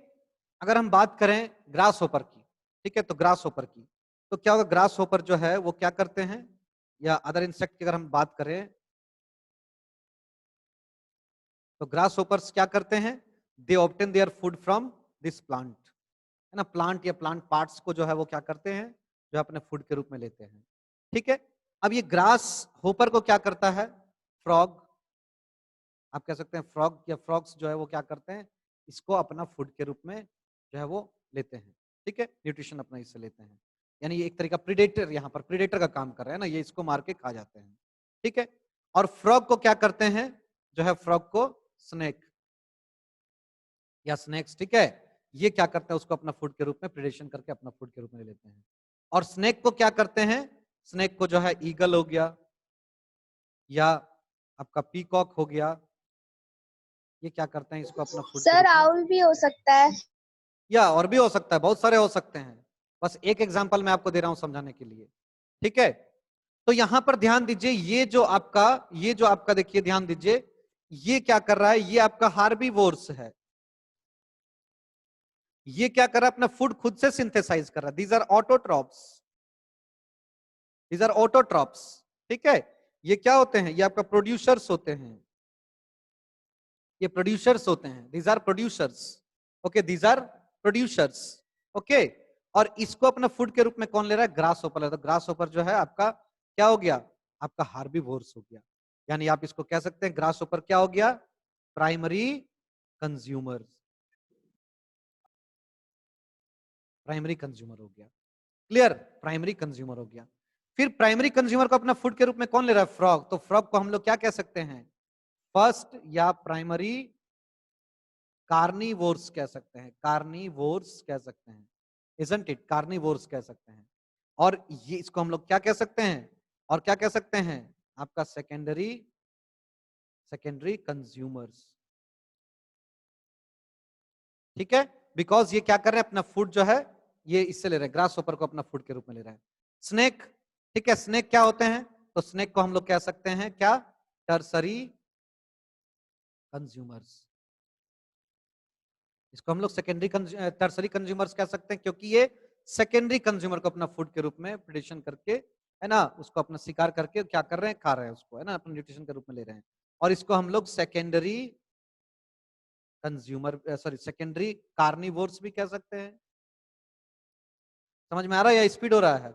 अगर हम बात करें ग्रास होपर की, ठीक है, तो ग्रास होपर की तो क्या होगा, ग्रास होपर जो है वो क्या करते हैं, या अदर इंसेक्ट की अगर हम बात करें तो ग्रास होपर्स क्या करते हैं, they obtain their food from this plant, है ना, प्लांट या प्लांट पार्ट्स को जो है वो क्या करते हैं, जो अपने फूड के रूप में लेते हैं। ठीक है, अब ये ग्रास होपर को क्या करता है, फ्रॉग, आप कह सकते हैं फ्रॉग या फ्रॉग्स जो है वो क्या करते हैं, इसको अपना फूड के रूप में जो है वो लेते हैं। ठीक है, न्यूट्रिशन अपना इससे लेते हैं, यानी ये एक तरीका प्रीडेटर, यहाँ पर प्रीडेटर का काम कर रहे हैं ना, ये इसको मार के खा जाते हैं। ठीक है, और फ्रॉग को क्या करते हैं, जो है फ्रॉग को स्नेक या स्नेक्स, ठीक है, ये क्या करता है, उसको अपना फूड के रूप में प्रिडेशन करके अपना फूड के रूप में ले लेते हैं। और स्नेक को क्या करते हैं, स्नेक को जो है ईगल हो गया या आपका पीकॉक हो गया, ये क्या करते हैं, इसको अपना फूड सर आउल भी हो सकता है। या और भी हो सकता है, बहुत सारे हो सकते हैं, बस एक एग्जांपल मैं आपको दे रहा हूं समझाने के लिए। ठीक है, तो यहां पर ध्यान दीजिए, ये जो आपका देखिए, ध्यान दीजिए, ये क्या कर रहा है, ये आपका हार्बीवोर्स है, ये क्या कर रहा है, अपना फूड खुद से सिंथेसाइज कर रहा है। These are autotrophs, these are autotrophs. ठीक है, ये क्या होते हैं, ये आपका प्रोड्यूसर्स होते हैं, ये प्रोड्यूसर्स होते हैं, these are producers. Okay, these are producers. Okay, और इसको अपना फूड के रूप में कौन ले रहा है, ग्रास होपर। तो ग्रास होपर जो है आपका क्या हो गया, आपका हार्बीवोर्स हो गया, यानी आप इसको कह सकते हैं ग्रास होपर क्या हो गया, प्राइमरी कंज्यूमर, प्राइमरी कंज्यूमर हो गया। क्लियर, प्राइमरी कंज्यूमर हो गया। फिर प्राइमरी कंज्यूमर को अपना फूड के रूप में कौन ले रहा है, फ्रॉग। तो फ्रॉग को हम लोग क्या कह सकते हैं, फर्स्ट या प्राइमरी कार्निवोर्स कह सकते हैं, कार्निवोर्स कह सकते हैं, इजंट इट, कार्निवोर्स कह सकते हैं। और ये इसको हम लोग क्या कह सकते हैं, और क्या कह सकते हैं, आपका सेकेंडरी, सेकेंडरी कंज्यूमर्स। ठीक है, बिकॉज ये क्या कर रहे हैं, अपना फूड जो है ये इससे ले रहे हैं, ग्रास होपर को अपना फूड के रूप में ले रहे हैं। स्नेक, ठीक है, स्नेक क्या होते हैं, तो स्नेक को हम लोग कह सकते हैं क्या, टर्सरी कंज्यूमर्स। इसको हम लोग सेकेंडरी टर्सरी कंज्यूमर्स कह सकते हैं, क्योंकि ये सेकेंडरी कंज्यूमर को अपना फूड के रूप में प्रिडेशन करके, है ना, उसको अपना शिकार करके क्या कर रहे हैं, खा रहे हैं उसको, है ना, अपना न्यूट्रिशन के रूप में ले रहे हैं। और इसको हम लोग secondary consumer, sorry, secondary carnivores भी कह सकते हैं। समझ में आ रहा है या स्पीड हो रहा है?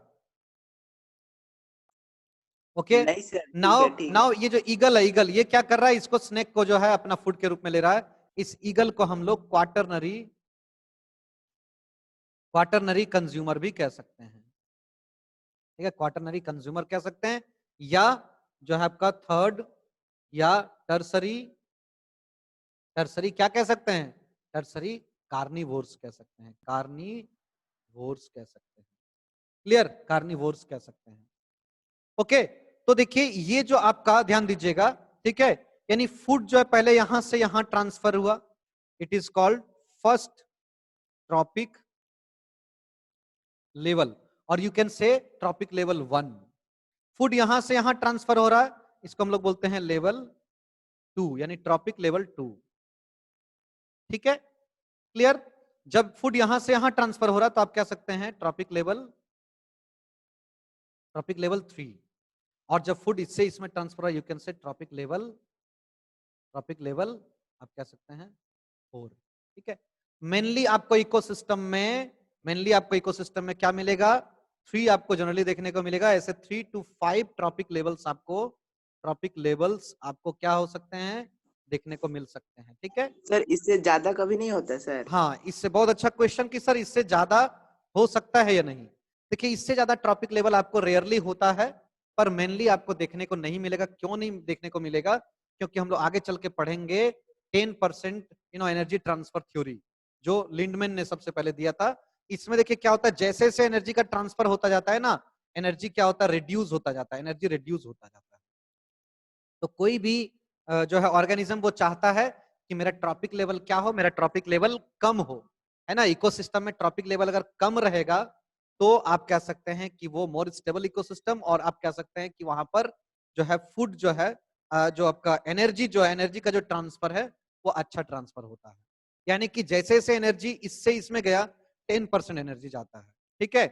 ओके, नहीं सर, नाउ ठीक है। नाउ ये जो ईगल है, ईगल ये क्या कर रहा है, इसको स्नेक को जो है अपना फूड के रूप में ले रहा है। इस ईगल को हम लोग क्वाटरनरी, क्वाटरनरी कंज्यूमर भी कह सकते हैं। ठीक है, क्वाटरनरी कंज्यूमर कह सकते हैं, या जो है आपका थर्ड या टर्सरी, टर्सरी क्या कह सकते हैं, टर्सरी कार्निवोर्स कह सकते हैं, कार्निवोर्स कह सकते हैं। क्लियर, कार्निवोर्स कह सकते हैं। ओके, तो देखिए ये जो आपका ध्यान दीजिएगा, ठीक है, यानी फूड जो है पहले यहां से यहां ट्रांसफर हुआ, it is called first trophic level, और you can say trophic level 1। Food यहां से यहां ट्रांसफर हो रहा है, इसको हम लोग बोलते हैं लेवल 2, यानी ट्रॉपिक लेवल 2। ठीक है, क्लियर, जब फूड यहां से यहां ट्रांसफर हो रहा है तो आप कह सकते हैं ट्रॉपिक लेवल, ट्रॉपिक लेवल 3। और जब फूड इससे इसमें ट्रांसफर हो, you can say trophic level, trophic level आप कह सकते हैं 4। ठीक है, मेनली आपको इकोसिस्टम में, मेनली आपको इकोसिस्टम में क्या मिलेगा, 3 आपको जनरली देखने को मिलेगा, ऐसे 3 to 5 ट्रॉपिक लेवल्स आपको, ट्रॉपिक लेवल्स आपको क्या हो सकते हैं, देखने को मिल सकते हैं। ठीक है सर, इससे ज्यादा कभी नहीं होता सर? हाँ, इससे बहुत अच्छा क्वेश्चन कि सर इससे ज्यादा हो सकता है या नहीं। देखिए इससे ज्यादा ट्रॉपिक लेवल आपको रेयरली होता है, पर मेनली आपको देखने को नहीं मिलेगा। क्यों नहीं देखने को मिलेगा, क्योंकि हम लोग आगे चल के पढ़ेंगे 10% एनर्जी ट्रांसफर थ्योरी, जो लिंडमैन ने सबसे पहले दिया था। इसमें देखिए क्या होता है, जैसे जैसे एनर्जी का ट्रांसफर होता जाता है ना, एनर्जी क्या होता है, रिड्यूस होता जाता है, एनर्जी रिड्यूस होता जाता है। तो कोई भी जो है ऑर्गेनिज्म वो चाहता है कि मेरा ट्रॉपिक लेवल क्या हो, मेरा ट्रॉपिक लेवल कम हो, है ना। इकोसिस्टम में ट्रॉपिक लेवल अगर कम रहेगा तो आप कह सकते हैं कि वो मोर स्टेबल इकोसिस्टम, और आप कह सकते हैं कि वहां पर जो है फूड जो है जो आपका एनर्जी जो है, एनर्जी का जो ट्रांसफर है वो अच्छा ट्रांसफर होता है। यानी कि जैसे जैसे एनर्जी इससे इसमें गया 10% एनर्जी जाता है, ठीक है,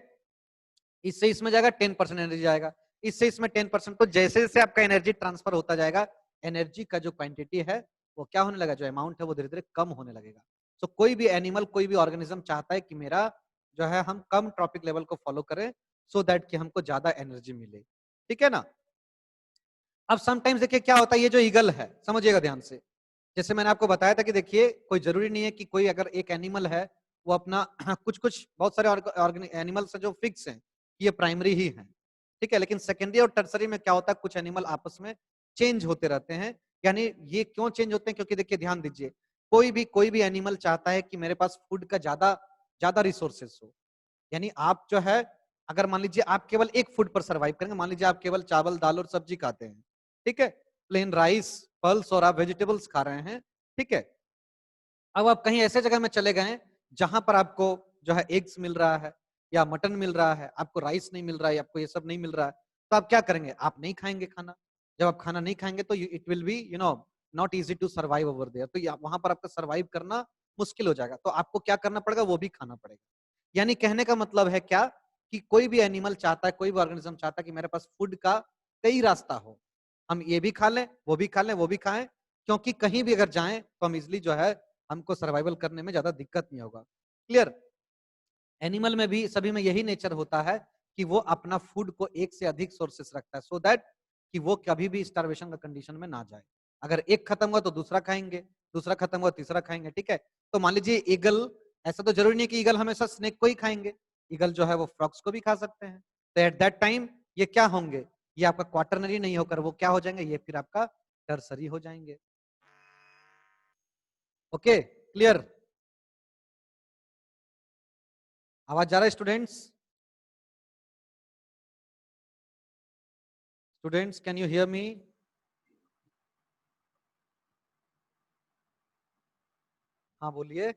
इससे इसमें जाएगा 10% एनर्जी जाएगा, इससे इसमें 10%। तो जैसे जैसे आपका एनर्जी ट्रांसफर होता जाएगा, एनर्जी का जो क्वांटिटी है वो क्या होने लगा, जो अमाउंट है वो धीरे धीरे कम होने लगेगा। सो कोई भी एनिमल, कोई भी ऑर्गेनिज्म चाहता है कि मेरा जो है हम कम ट्रॉपिक लेवल को फॉलो करें, सो दैट कि हमको ज्यादा एनर्जी मिले, ठीक है ना। अब समटाइम्स देखिए क्या होता है, ये जो ईगल है, समझिएगा ध्यान से, जैसे मैंने आपको बताया था कि देखिए कोई जरूरी नहीं है कि कोई अगर एक एनिमल है वो अपना कुछ कुछ बहुत सारे एनिमल्स जो फिक्स हैं ये प्राइमरी ही हैं, ठीक है, लेकिन सेकेंडरी और टर्सरी में क्या होता है, कुछ एनिमल आपस में चेंज होते रहते हैं। यानी ये क्यों चेंज होते हैं, क्योंकि देखिए ध्यान दीजिए, कोई भी एनिमल चाहता है कि मेरे पास फूड का ज्यादा ज्यादा रिसोर्सेस हो। यानी आप जो है, अगर मान लीजिए आप केवल एक फूड पर सर्वाइव करेंगे, मान लीजिए आप केवल चावल दाल और सब्जी खाते हैं, ठीक है, प्लेन राइस पल्स और आप वेजिटेबल्स खा रहे हैं, ठीक है। अब आप कहीं ऐसे जगह में चले गए जहां पर आपको जो है एग्स मिल रहा है या मटन मिल रहा है, आपको राइस नहीं मिल रहा है, आपको ये सब नहीं मिल रहा है, तो आप क्या करेंगे, आप नहीं खाएंगे खाना। जब आप खाना नहीं खाएंगे तो it will be not easy to survive over there, तो वहां पर आपका सर्वाइव करना मुश्किल हो जाएगा, तो आपको क्या करना पड़ेगा, वो भी खाना पड़ेगा। यानी कहने का मतलब है क्या, कि कोई भी एनिमल चाहता है, कोई भी ऑर्गेनिज्म चाहता है कि मेरे पास फूड का कई रास्ता हो, हम ये भी खा लें, वो भी खा लें, वो भी खाएं, क्योंकि कहीं भी अगर जाएं तो हम इजिली जो है हमको सर्वाइवल करने में ज्यादा दिक्कत नहीं होगा। क्लियर। एनिमल में भी सभी में यही नेचर होता है कि वो अपना फूड को एक से अधिक सोर्सेस रखता है, सो दैट कि वो कभी भी स्टार्वेशन का कंडीशन में ना जाए। अगर एक खत्म हुआ तो दूसरा खाएंगे, दूसरा खत्म हुआ तीसरा खाएंगे, ठीक है। तो मान लीजिए ईगल, ऐसा तो जरूरी नहीं कि ईगल हमेशा स्नेक को ही खाएंगे, ईगल जो है वो फ्रॉग्स को भी खा सकते हैं। तो एट दैट टाइम ये क्या होंगे, ये आपका क्वार्टरनरी नहीं होकर वो क्या हो जाएंगे, ये फिर आपका टर्सरी हो जाएंगे। Okay, clear. आवाज जा रहा है students? Students can you hear me? हाँ बोलिए।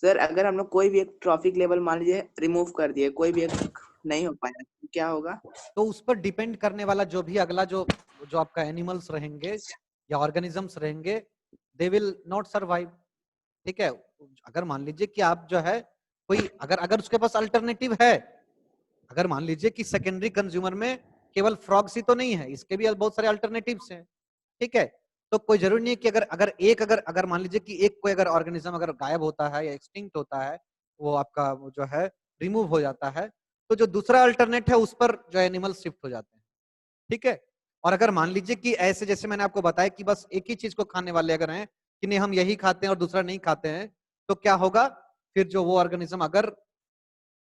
सर अगर हम लोग कोई भी एक ट्रॉफिक लेवल मान लीजिए रिमूव कर दिए, कोई भी एक नहीं हो पाया, तो क्या होगा? तो उस पर डिपेंड करने वाला जो भी अगला जो जो आपका एनिमल्स रहेंगे या ऑर्गेनिजम्स रहेंगे, दे विल नॉट सर्वाइव, ठीक है। अगर मान लीजिए कि आप जो है कोई अगर अगर उसके पास अल्टरनेटिव है, अगर मान लीजिए कि सेकेंडरी कंज्यूमर में केवल फ्रॉग्स ही तो नहीं है, इसके भी बहुत सारे अल्टरनेटिव्स हैं, ठीक है। तो कोई जरूरी नहीं है कि अगर अगर एक अगर मान लीजिए कि एक कोई अगर ऑर्गेनिज्म अगर गायब होता है या एक्सटिंक्ट होता है, वो आपका वो जो है रिमूव हो जाता है, तो जो दूसरा अल्टरनेट है उस पर जो एनिमल शिफ्ट हो जाते हैं, ठीक है। और अगर मान लीजिए कि ऐसे जैसे मैंने आपको बताया कि बस एक ही चीज को खाने वाले अगर हैं कि नहीं हम यही खाते हैं और दूसरा नहीं खाते हैं, तो क्या होगा, फिर जो वो ऑर्गेनिज्म अगर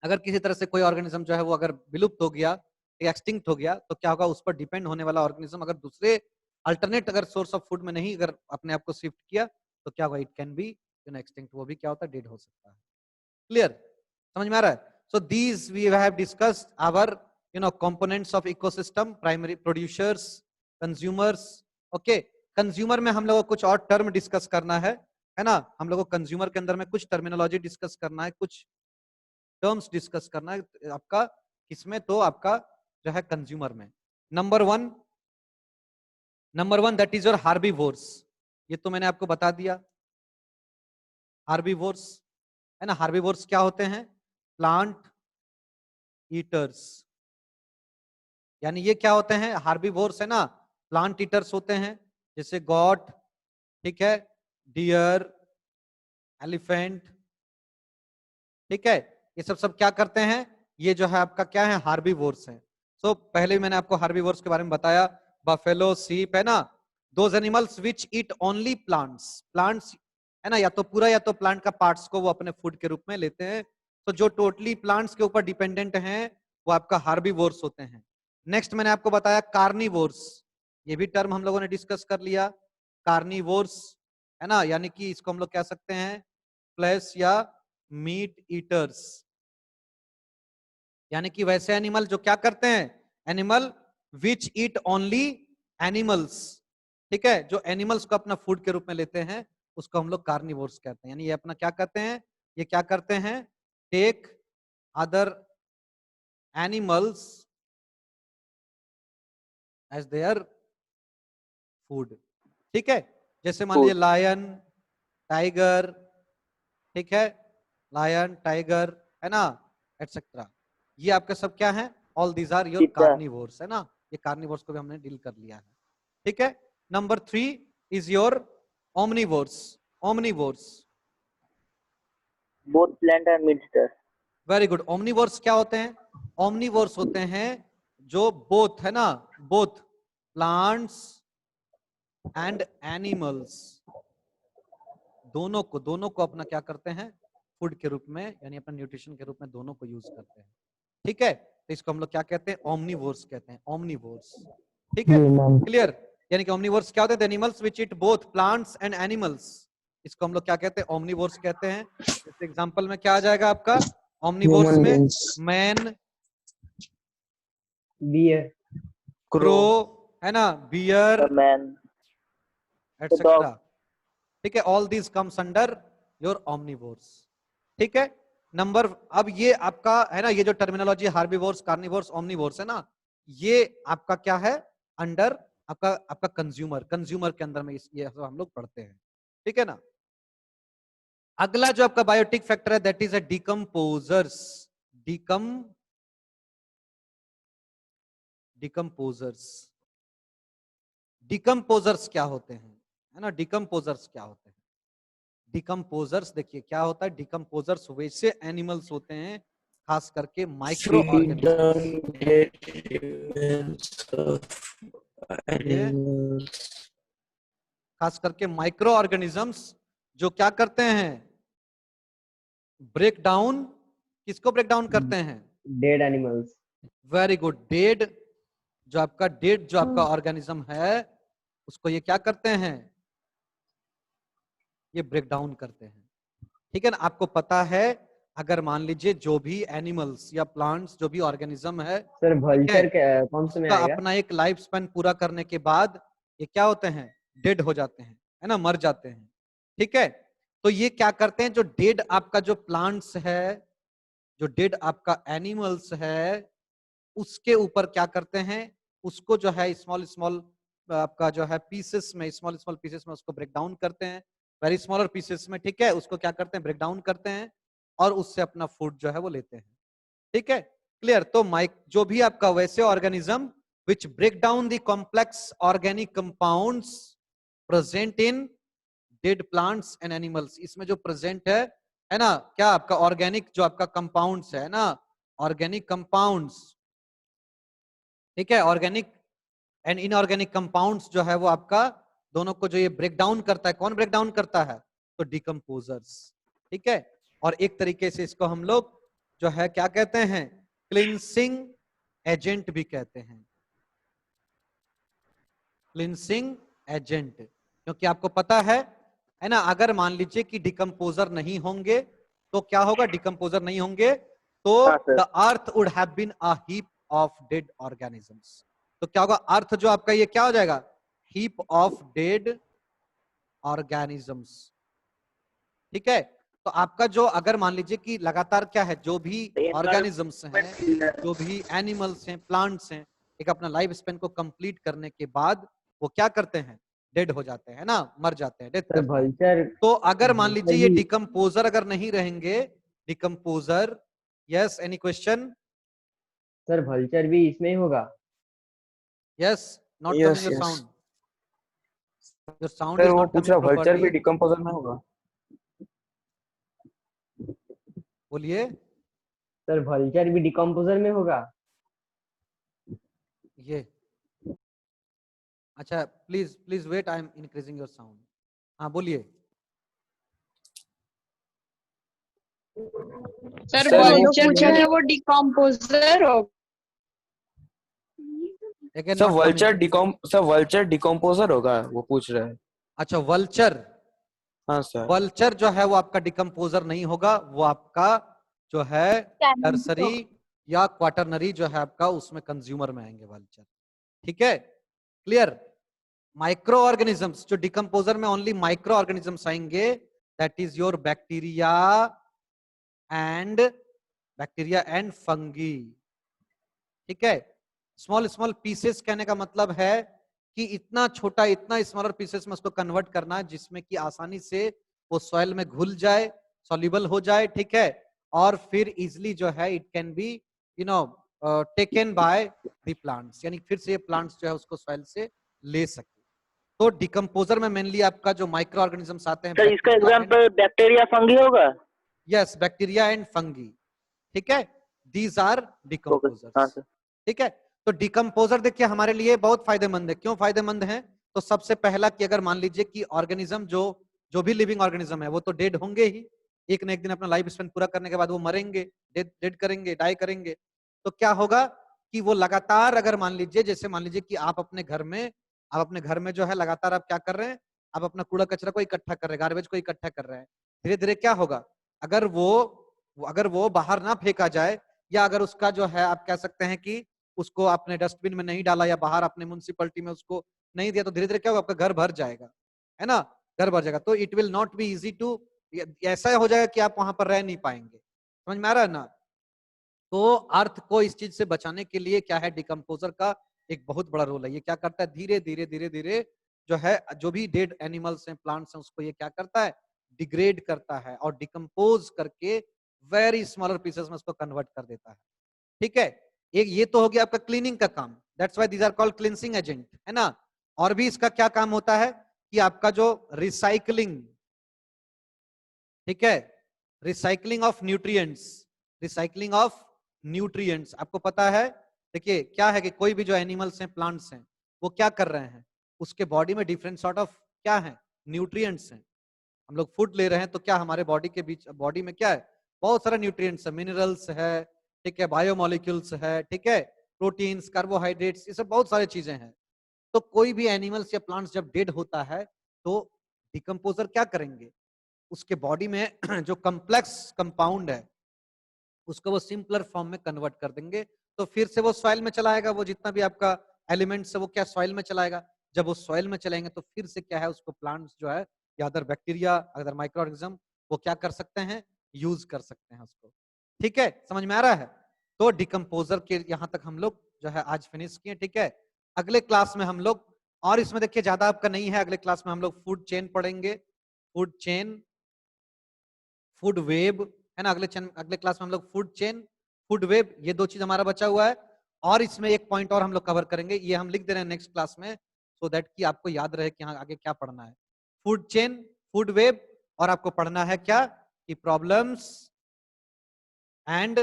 अगर किसी तरह से कोई ऑर्गेनिज्म जो है वो अगर विलुप्त हो गया, एक्सटिंक्ट हो गया, तो क्या होगा, उस पर डिपेंड होने वाला ऑर्गेनिज्म अगर दूसरे अल्टरनेट अगर सोर्स ऑफ फूड में नहीं अगर अपने आप को शिफ्ट किया, तो क्या होगा, इट कैन बी एक्सटिंक्ट, वो भी क्या होता है, डेड हो सकता है। क्लियर, समझ में आ रहा है? So these we have discussed our components of ecosystem, primary producers, consumers. Okay, consumer में हम लोगों को कुछ और टर्म डिस्कस करना है ना, हम लोगों को कंज्यूमर के अंदर में कुछ टर्मिनोलॉजी डिस्कस करना है, कुछ टर्म्स डिस्कस करना है आपका किसमें, तो आपका जो है कंज्यूमर में। Number one that is your herbivores, ये तो मैंने आपको बता दिया। हार्बीवोर्स है ना, हार्बीवोर्स क्या होते हैं, प्लांट ईटर्स। यानी ये क्या होते हैं, हार्बीवोर्स है ना, प्लांट ईटर्स होते हैं, जैसे गॉट, ठीक है, डियर, एलिफेंट, ठीक है, ये सब क्या करते हैं, ये जो है आपका क्या है, हार्बीवोर्स हैं। सो पहले भी मैंने आपको हार्बीवोर्स के बारे में बताया, बफेलो, सीप, है ना, those animals which eat only plants है ना, या तो पूरा या तो प्लांट का पार्ट्स को वो अपने फूड के रूप में लेते हैं। तो जो टोटली प्लांट्स के ऊपर डिपेंडेंट हैं वो आपका हार्बीवोर्स होते हैं। नेक्स्ट मैंने आपको बताया कार्निवोर्स, ये भी टर्म हम लोगों ने डिस्कस कर लिया, कार्निवोर्स है ना, यानी कि इसको हम लोग कह सकते हैं फ्लैश या मीट ईटर्स, यानी कि वैसे एनिमल जो क्या करते हैं, animal which eat only animals, ठीक है, जो एनिमल्स को अपना फूड के रूप में लेते हैं उसको हम लोग कार्निवोर्स कहते हैं। यानी ये अपना क्या कहते हैं, ये क्या करते हैं, take other animals as their food, ठीक है। जैसे मान लीजिए लायन, टाइगर, ठीक है, लायन, टाइगर, है ना, एटसेट्रा, ये आपके सब क्या है, all these are your carnivores, है ना, ये कार्निवोर्स को भी हमने डील कर लिया है, ठीक है। Number 3 is your omnivores. Omnivores, both plant and meat eater. Very good. Omnivores क्या होते हैं, ओमनिवोर्स होते हैं जो बोथ, है ना, बोथ प्लांट्स एंड एनिमल्स, दोनों को अपना क्या करते हैं, फूड के रूप में, यानी अपना न्यूट्रिशन के रूप में दोनों को यूज करते हैं, ठीक है। तो इसको हम लोग क्या कहते हैं, ओमनिवोर्स कहते हैं, ओमनिवोर्स, ठीक है, क्लियर। यानी कि ओमनिवोर्स क्या होते हैं, animals which eat both plants and animals, इसको हम लोग क्या कहते हैं, ओमनिवोर्स कहते हैं। जैसे एग्जांपल में क्या आ जाएगा आपका ओमनिवोर्स में, मैन, बियर, क्रो, है ना, बियर, मैन, एटसेट्रा, ठीक है, all these comes under your omnivores, ठीक है। नंबर, अब ये आपका है ना, ये जो टर्मिनोलॉजी हार्बिवोर्स, कार्निवोर्स, ओमनिवोर्स है ना, ये आपका क्या है, अंडर आपका कंज्यूमर के अंदर में ये सब हम लोग पढ़ते हैं, ठीक है ना। अगला जो आपका बायोटिक फैक्टर है that is a decomposers. Decomposers क्या होते हैं, है ना, डिकम्पोजर्स क्या होते हैं, डिकम्पोजर्स देखिए क्या होता है, डिकम्पोजर्स वैसे एनिमल्स होते हैं खास करके माइक्रो खास करके माइक्रो ऑर्गेनिजम्स जो क्या करते हैं, ब्रेक डाउन, किसको ब्रेक डाउन करते हैं, dead animals, very good, dead, जो आपका ऑर्गेनिज्म है उसको ये क्या करते हैं, ये ब्रेक डाउन करते हैं, ठीक है ना। आपको पता है अगर मान लीजिए जो भी एनिमल्स या प्लांट्स, जो भी ऑर्गेनिज्म है, सर वल्चर कौन से में उसका आएगा? अपना एक लाइफ स्पैन पूरा करने के बाद ये क्या होते हैं, डेड हो जाते हैं, है ना, मर जाते हैं, ठीक है। तो ये क्या करते हैं, जो डेड आपका जो प्लांट्स है, जो डेड आपका एनिमल्स है, उसके ऊपर क्या करते हैं, उसको जो है स्मॉल स्मॉल आपका जो है पीसेस में, स्मॉल स्मॉल पीसेस में उसको ब्रेक डाउन करते हैं, वेरी स्मॉलर पीसेस में, ठीक है, उसको क्या करते हैं, ब्रेक डाउन करते हैं और उससे अपना फूड जो है वो लेते हैं, ठीक है, क्लियर। तो जो भी आपका वैसे organism which break down the complex organic compounds present in dead plants and animals, इसमें जो प्रेजेंट है ना, क्या आपका ऑर्गेनिक जो आपका कंपाउंड्स है ना, ऑर्गेनिक कंपाउंड्स, ठीक है, ऑर्गेनिक एंड इनऑर्गेनिक कंपाउंड्स जो है वो आपका दोनों को जो ये ब्रेक डाउन करता है, कौन ब्रेक डाउन करता है, तो डिकम्पोजर्स, ठीक है। और एक तरीके से इसको हम लोग जो है क्या कहते हैं, क्लिनसिंग एजेंट भी कहते हैं, क्लिनसिंग एजेंट, क्योंकि आपको पता है ना, अगर मान लीजिए कि डिकम्पोजर नहीं होंगे तो क्या होगा, डिकम्पोजर नहीं होंगे तो the earth would have been a heap of dead organisms, तो क्या होगा, अर्थ जो आपका ये क्या हो जाएगा, हीप ऑफ डेड ऑर्गेनिजम्स, ठीक है। तो आपका जो अगर मान लीजिए कि लगातार क्या है, जो भी ऑर्गेनिजम्स हैं, जो भी एनिमल्स हैं, प्लांट्स हैं, एक अपना लाइफ स्पेन को कंप्लीट करने के बाद वो क्या करते हैं, डेड हो जाते हैं ना, मर जाते हैं, डेथ सर करते हैं। वल्चर, तो अगर मान लीजिए ये भी- डिकम्पोजर अगर नहीं रहेंगे, decomposer, yes, any question, sir vulture भी इसमें ही होगा? Yes, not Yes, coming your yes. Sound, your sound sir is वो नॉट पूछ कमिंग रहा वल्चर भी प्रॉपर्ली, डिकम्पोजर में होगा? बोलिए, सर वल्चर भी डिकम्पोजर में होगा? ये अच्छा, please please wait, I am increasing your sound, हाँ बोलिए, सर सर, वो वल्चर जो है वो डिकम्पोजर हो, again sir not coming, vulture decomposer होगा वो पूछ रहा है। अच्छा वल्चर, हाँ सर। वल्चर जो है वो आपका डिकम्पोजर नहीं होगा, वो आपका जो है टर्सरी या क्वाटरनरी जो है आपका उसमें कंज्यूमर में आएंगे वल्चर। ठीक है, क्लियर। माइक्रो ऑर्गेनिजम्स जो डिकम्पोजर में ओनली माइक्रो ऑर्गेनिजम्स आएंगे, that is your bacteria and fungi. ठीक है, स्मॉल स्मॉल पीसेस कहने का मतलब है कि इतना छोटा, इतना स्मॉलर पीसेस में उसको कन्वर्ट करना जिसमें कि आसानी से वो सॉइल में घुल जाए, सॉल्युबल हो जाए। ठीक है, और फिर इजिली जो है it can be taken by the plants, यानी फिर से ये प्लांट्स जो है उसको सॉइल से ले सके। तो डिकम्पोजर में मेनली आपका जो माइक्रो ऑर्गेनिजम्स आते हैं, सर इसका एग्जांपल बैक्टीरिया फंगी होगा? Yes, bacteria and fungi. ठीक है, दीज आर हाँ डिकम्पोजर्स। सर। ठीक है, तो डिकम्पोजर देखिए हमारे लिए बहुत फायदेमंद है। क्यों फायदेमंद है? तो सबसे पहला कि अगर मान लीजिए कि ऑर्गेनिज्म जो भी लिविंग ऑर्गेनिज्म है वो तो डेड होंगे ही, एक न एक दिन अपना लाइफ स्पेन पूरा करने के बाद वो मरेंगे, डेड करेंगे, डाई करेंगे। तो क्या होगा कि वो लगातार, अगर मान लीजिए, जैसे मान लीजिए कि आप अपने घर में जो है लगातार आप क्या कर रहे हैं, आप अपना कूड़ा कचरा को इकट्ठा कर रहे हैं, गार्बेज को इकट्ठा कर रहे हैं। धीरे धीरे क्या होगा, अगर वो बाहर ना फेंका जाए, या अगर उसका जो है आप कह सकते हैं कि उसको आपने डस्टबिन में नहीं डाला या बाहर अपने म्युनिसिपैलिटी में उसको नहीं दिया, तो धीरे धीरे क्या होगा, आपका घर भर जाएगा, है ना, घर भर जाएगा। तो it will not be easy to, ऐसा हो जाएगा कि आप वहां पर रह नहीं पाएंगे। समझ में आ रहा है ना? तो अर्थ को इस चीज से बचाने के लिए क्या है, डिकम्पोजर का एक बहुत बड़ा रोल है। ये क्या करता है, धीरे धीरे धीरे धीरे जो है जो भी डेड एनिमल्स हैं, प्लांट्स हैं, उसको ये क्या करता है, डिग्रेड करता है और डिकम्पोज करके वेरी स्मॉलर पीसेस में उसको कन्वर्ट कर देता है। ठीक है, एक ये तो हो गया आपका क्लीनिंग का काम, that's why these are called cleansing agent, है ना। और भी इसका क्या काम होता है कि आपका जो रिसाइकलिंग, ठीक है, रिसाइकलिंग ऑफ न्यूट्रिएंट्स, आपको पता है। देखिए क्या है कि कोई भी जो एनिमल्स हैं, प्लांट्स हैं, वो क्या कर रहे हैं, उसके बॉडी में डिफरेंट सॉर्ट ऑफ क्या है, न्यूट्रिएंट्स हैं। हम लोग फूड ले रहे हैं तो क्या हमारे बॉडी में क्या है, बहुत सारा न्यूट्रिएंट्स है, मिनरल्स है, ठीक है, बायोमोलिक्यूल्स है, ठीक है, प्रोटीन्स, कार्बोहाइड्रेट्स, ये सब बहुत सारी चीजें हैं। तो कोई भी एनिमल्स या प्लांट्स जब डेड होता है तो डिकम्पोजर क्या करेंगे, उसके बॉडी में जो कॉम्प्लेक्स कंपाउंड है उसको वो सिंपलर फॉर्म में कन्वर्ट कर देंगे। तो फिर से वो सॉइल में चलाएगा, वो जितना भी आपका एलिमेंट्स है वो क्या सॉइल में चलाएगा। जब वो सॉइल में चलेंगे तो फिर से क्या है, उसको प्लांट्स जो है या other bacteria, other micro organism, वो क्या कर सकते हैं, यूज कर सकते हैं उसको। ठीक है, समझ में आ रहा है? तो डिकम्पोजर के यहाँ तक हम लोग जो है आज फिनिश किए। ठीक है, अगले क्लास में हम लोग, और इसमें देखिए ज्यादा आपका नहीं है, अगले क्लास में हम लोग फूड चेन पढ़ेंगे, फूड चेन, फूड वेब, है ना। अगले क्लास में हम लोग फूड चेन, फूड वेब, ये दो चीज हमारा बचा हुआ है। और इसमें एक पॉइंट और हम लोग कवर करेंगे, ये हम लिख दे रहे हैं नेक्स्ट क्लास में, सो दैट कि आपको याद रहे कि हाँ आगे क्या पढ़ना है। फूड चेन, फूड वेब, और आपको पढ़ना है क्या, कि problems and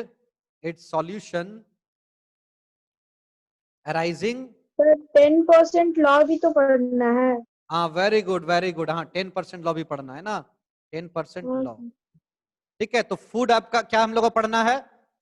it's solution arising. Sir 10% law भी तो पढ़ना है। हाँ, वेरी गुड वेरी गुड, हाँ 10% लॉ भी पढ़ना है ना, 10% लॉ। ठीक है, तो फूड आपका क्या हम लोग को पढ़ना है,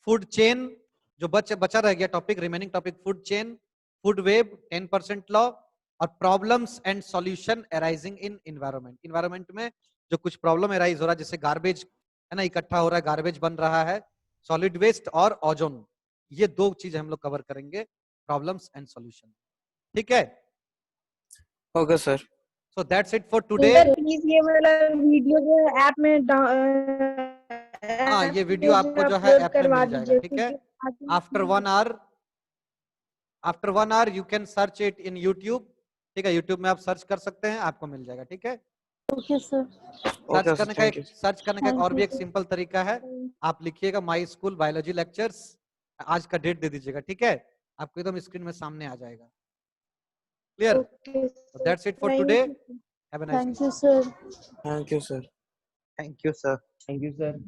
फूड चेन, जो बचा रह गया topic, remaining topic, food chain, food web, 10% law, और problems and solution arising in environment. Environment में जो कुछ प्रॉब्लम अराइज हो रहा है, जैसे गार्बेज है ना, इकट्ठा हो रहा है, गार्बेज बन रहा है, सॉलिड वेस्ट और ओजोन, ये दो चीज हम लोग कवर करेंगे, प्रॉब्लम्स एंड सॉल्यूशन। ठीक है, okay sir. So that's it for today. Sir please ये वाला वीडियो जो ऐप में हाँ, ये वीडियो आपको जो है अपलोड ऐप में करवा मिल जाएगा। दीजिए, ठीक है, क्योंकि after 1 hour you can search it in YouTube. ठीक है, यूट्यूब में आप सर्च कर सकते हैं, आपको मिल जाएगा। ठीक है, okay sir. Okay sir, thank you. Search करने का एक Thank और भी you, एक sir. सिंपल तरीका है, आप लिखिएगा माई स्कूल बायोलॉजी लेक्चर्स, आज का डेट दे दीजिएगा। ठीक है, आपको एकदम स्क्रीन में सामने आ जाएगा। Clear? Okay that's it for today, have a nice Thank you, sir. Thank you sir. Thank you sir. Thank you sir.